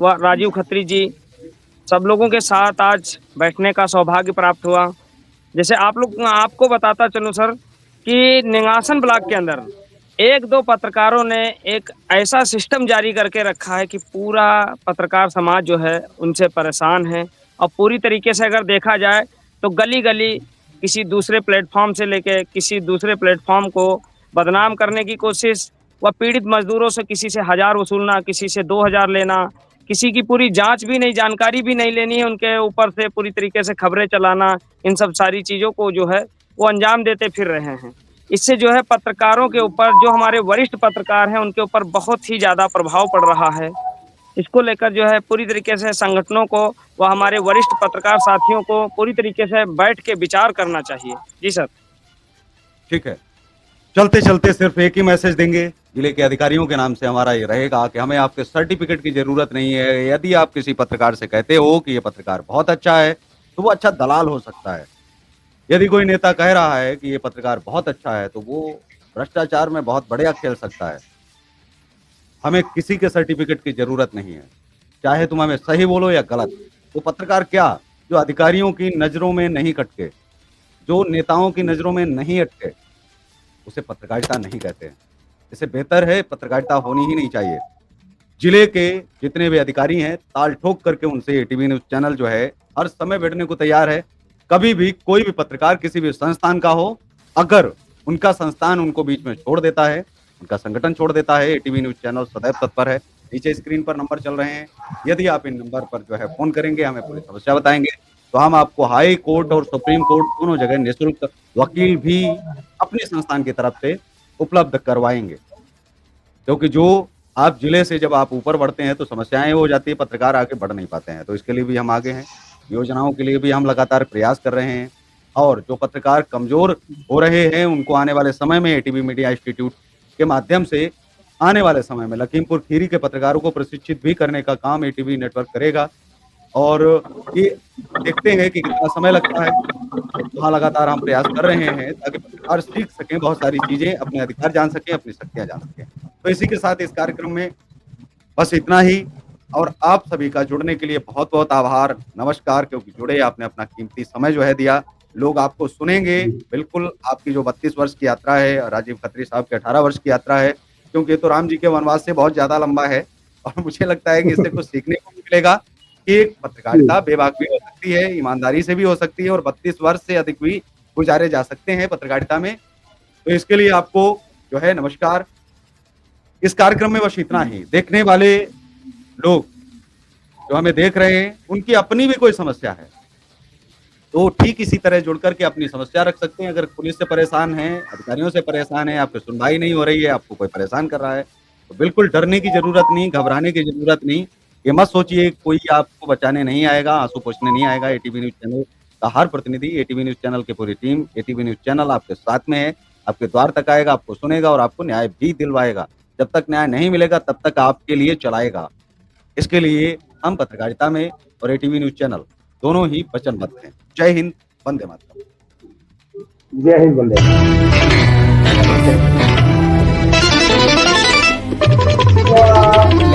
F: व राजीव खत्री जी, सब लोगों के साथ आज बैठने का सौभाग्य प्राप्त हुआ। जैसे आपको बताता चलूं सर कि निगासन ब्लॉक के अंदर एक दो पत्रकारों ने एक ऐसा सिस्टम जारी करके रखा है कि पूरा पत्रकार समाज जो है उनसे परेशान है। और पूरी तरीके से अगर देखा जाए तो गली गली किसी दूसरे प्लेटफॉर्म से लेके किसी दूसरे प्लेटफॉर्म को बदनाम करने की कोशिश, व पीड़ित मजदूरों से किसी से 1000 वसूलना, किसी से 2000 लेना, किसी की पूरी जांच भी नहीं, जानकारी भी नहीं लेनी है, उनके ऊपर से पूरी तरीके से खबरें चलाना, इन सब सारी चीज़ों को जो है वो अंजाम देते फिर रहे हैं। इससे जो है पत्रकारों के ऊपर, जो हमारे वरिष्ठ पत्रकार हैं उनके ऊपर बहुत ही ज़्यादा प्रभाव पड़ रहा है। इसको लेकर जो है पूरी तरीके से संगठनों को व हमारे वरिष्ठ पत्रकार साथियों को पूरी तरीके से बैठ के विचार करना चाहिए। जी सर।
A: ठीक है, चलते चलते सिर्फ एक ही मैसेज देंगे जिले के अधिकारियों के नाम से, हमारा ये रहेगा कि हमें आपके सर्टिफिकेट की जरूरत नहीं है। यदि आप किसी पत्रकार से कहते हो कि ये पत्रकार बहुत अच्छा है, तो वो अच्छा दलाल हो सकता है। यदि कोई नेता कह रहा है कि ये पत्रकार बहुत अच्छा है, तो वो भ्रष्टाचार में बहुत बढ़िया खेल सकता है। हमें किसी के सर्टिफिकेट की जरूरत नहीं है, चाहे तुम हमें सही बोलो या गलत। वो पत्रकार क्या, जो अधिकारियों की नजरों में नहीं कटके, जो नेताओं की नजरों में नहीं अटके, उसे पत्रकारिता नहीं कहते हैं। इससे बेहतर है पत्रकारिता होनी ही नहीं चाहिए। जिले के जितने भी अधिकारी हैं, ताल ठोक करके उनसे एटीवी न्यूज़ चैनल जो है हर समय बैठने को तैयार है। कभी भी कोई भी पत्रकार किसी भी संस्थान का हो, अगर उनका संस्थान उनको बीच में छोड़ देता है, उनका संगठन छोड़ देता है, एटीवी न्यूज़ चैनल सदैव तत्पर है। नीचे स्क्रीन पर नंबर चल रहे हैं, यदि आप इन नंबर पर जो है फ़ोन करेंगे, हमें पूरी समस्या बताएँगे, तो हम आपको हाई कोर्ट और सुप्रीम कोर्ट दोनों जगह निःशुल्क वकील भी अपने संस्थान की तरफ से उपलब्ध करवाएँगे। क्योंकि जो आप जिले से जब आप ऊपर बढ़ते हैं तो समस्याएँ हो जाती है, पत्रकार आगे बढ़ नहीं पाते हैं। तो इसके लिए भी हम आगे हैं, योजनाओं के लिए भी हम लगातार प्रयास कर रहे हैं। और जो पत्रकार कमज़ोर हो रहे हैं, उनको आने वाले समय में एटीवी मीडिया इंस्टीट्यूट के माध्यम से आने वाले समय में लखीमपुर खीरी के पत्रकारों को प्रशिक्षित भी करने का काम एटीवी नेटवर्क करेगा। और ये देखते हैं कि कितना समय लगता है। हाँ, लगातार हम प्रयास कर रहे हैं ताकि पत्रकार सीख सकें बहुत सारी चीज़ें, अपने अधिकार जान सकें, अपनी शक्तियाँ जान सकें। तो इसी के साथ इस कार्यक्रम में बस इतना ही, और आप सभी का जुड़ने के लिए बहुत-बहुत आभार, नमस्कार, क्योंकि जुड़े, आपने अपना कीमती समय जो है दिया। लोग आपको सुनेंगे, बिल्कुल आपकी जो 32 वर्ष की यात्रा है, राजीव खत्री साहब की 18 वर्ष की यात्रा है, क्योंकि ये तो राम जी के वनवास से बहुत ज़्यादा लंबा है। और मुझे लगता है कि इससे कुछ सीखने को भी मिलेगा कि एक पत्रकारिता बेबाक भी हो सकती है, ईमानदारी से भी हो सकती है, और 32 वर्ष से अधिक भी गुज़ारे जा सकते हैं पत्रकारिता में। तो इसके लिए आपको जो है नमस्कार। इस कार्यक्रम में बस इतना ही। देखने वाले लोग जो हमें देख रहे हैं, उनकी अपनी भी कोई समस्या है, तो ठीक इसी तरह जुड़ कर के अपनी समस्या रख सकते हैं। अगर पुलिस से परेशान हैं, अधिकारियों से परेशान हैं, आपकी सुनवाई नहीं हो रही है, आपको कोई परेशान कर रहा है, तो बिल्कुल डरने की ज़रूरत नहीं, घबराने की ज़रूरत नहीं। ये मत सोचिए कोई आपको बचाने नहीं आएगा, आँसू पोंछने नहीं आएगा। एटीवी न्यूज़ चैनल का हर प्रतिनिधि, एटीवी न्यूज़ चैनल की पूरी टीम, एटीवी न्यूज़ चैनल आपके साथ में है, आपके द्वार तक आएगा, आपको सुनेगा और आपको न्याय भी दिलवाएगा। जब तक न्याय नहीं मिलेगा तब तक आपके लिए चलाएगा। इसके लिए हम पत्रकारिता में और एटीवी न्यूज़ चैनल दोनों ही वचनबद्ध हैं। जय हिंद, वंदे मातरम।
C: जय हिंद, वंदे मातरम।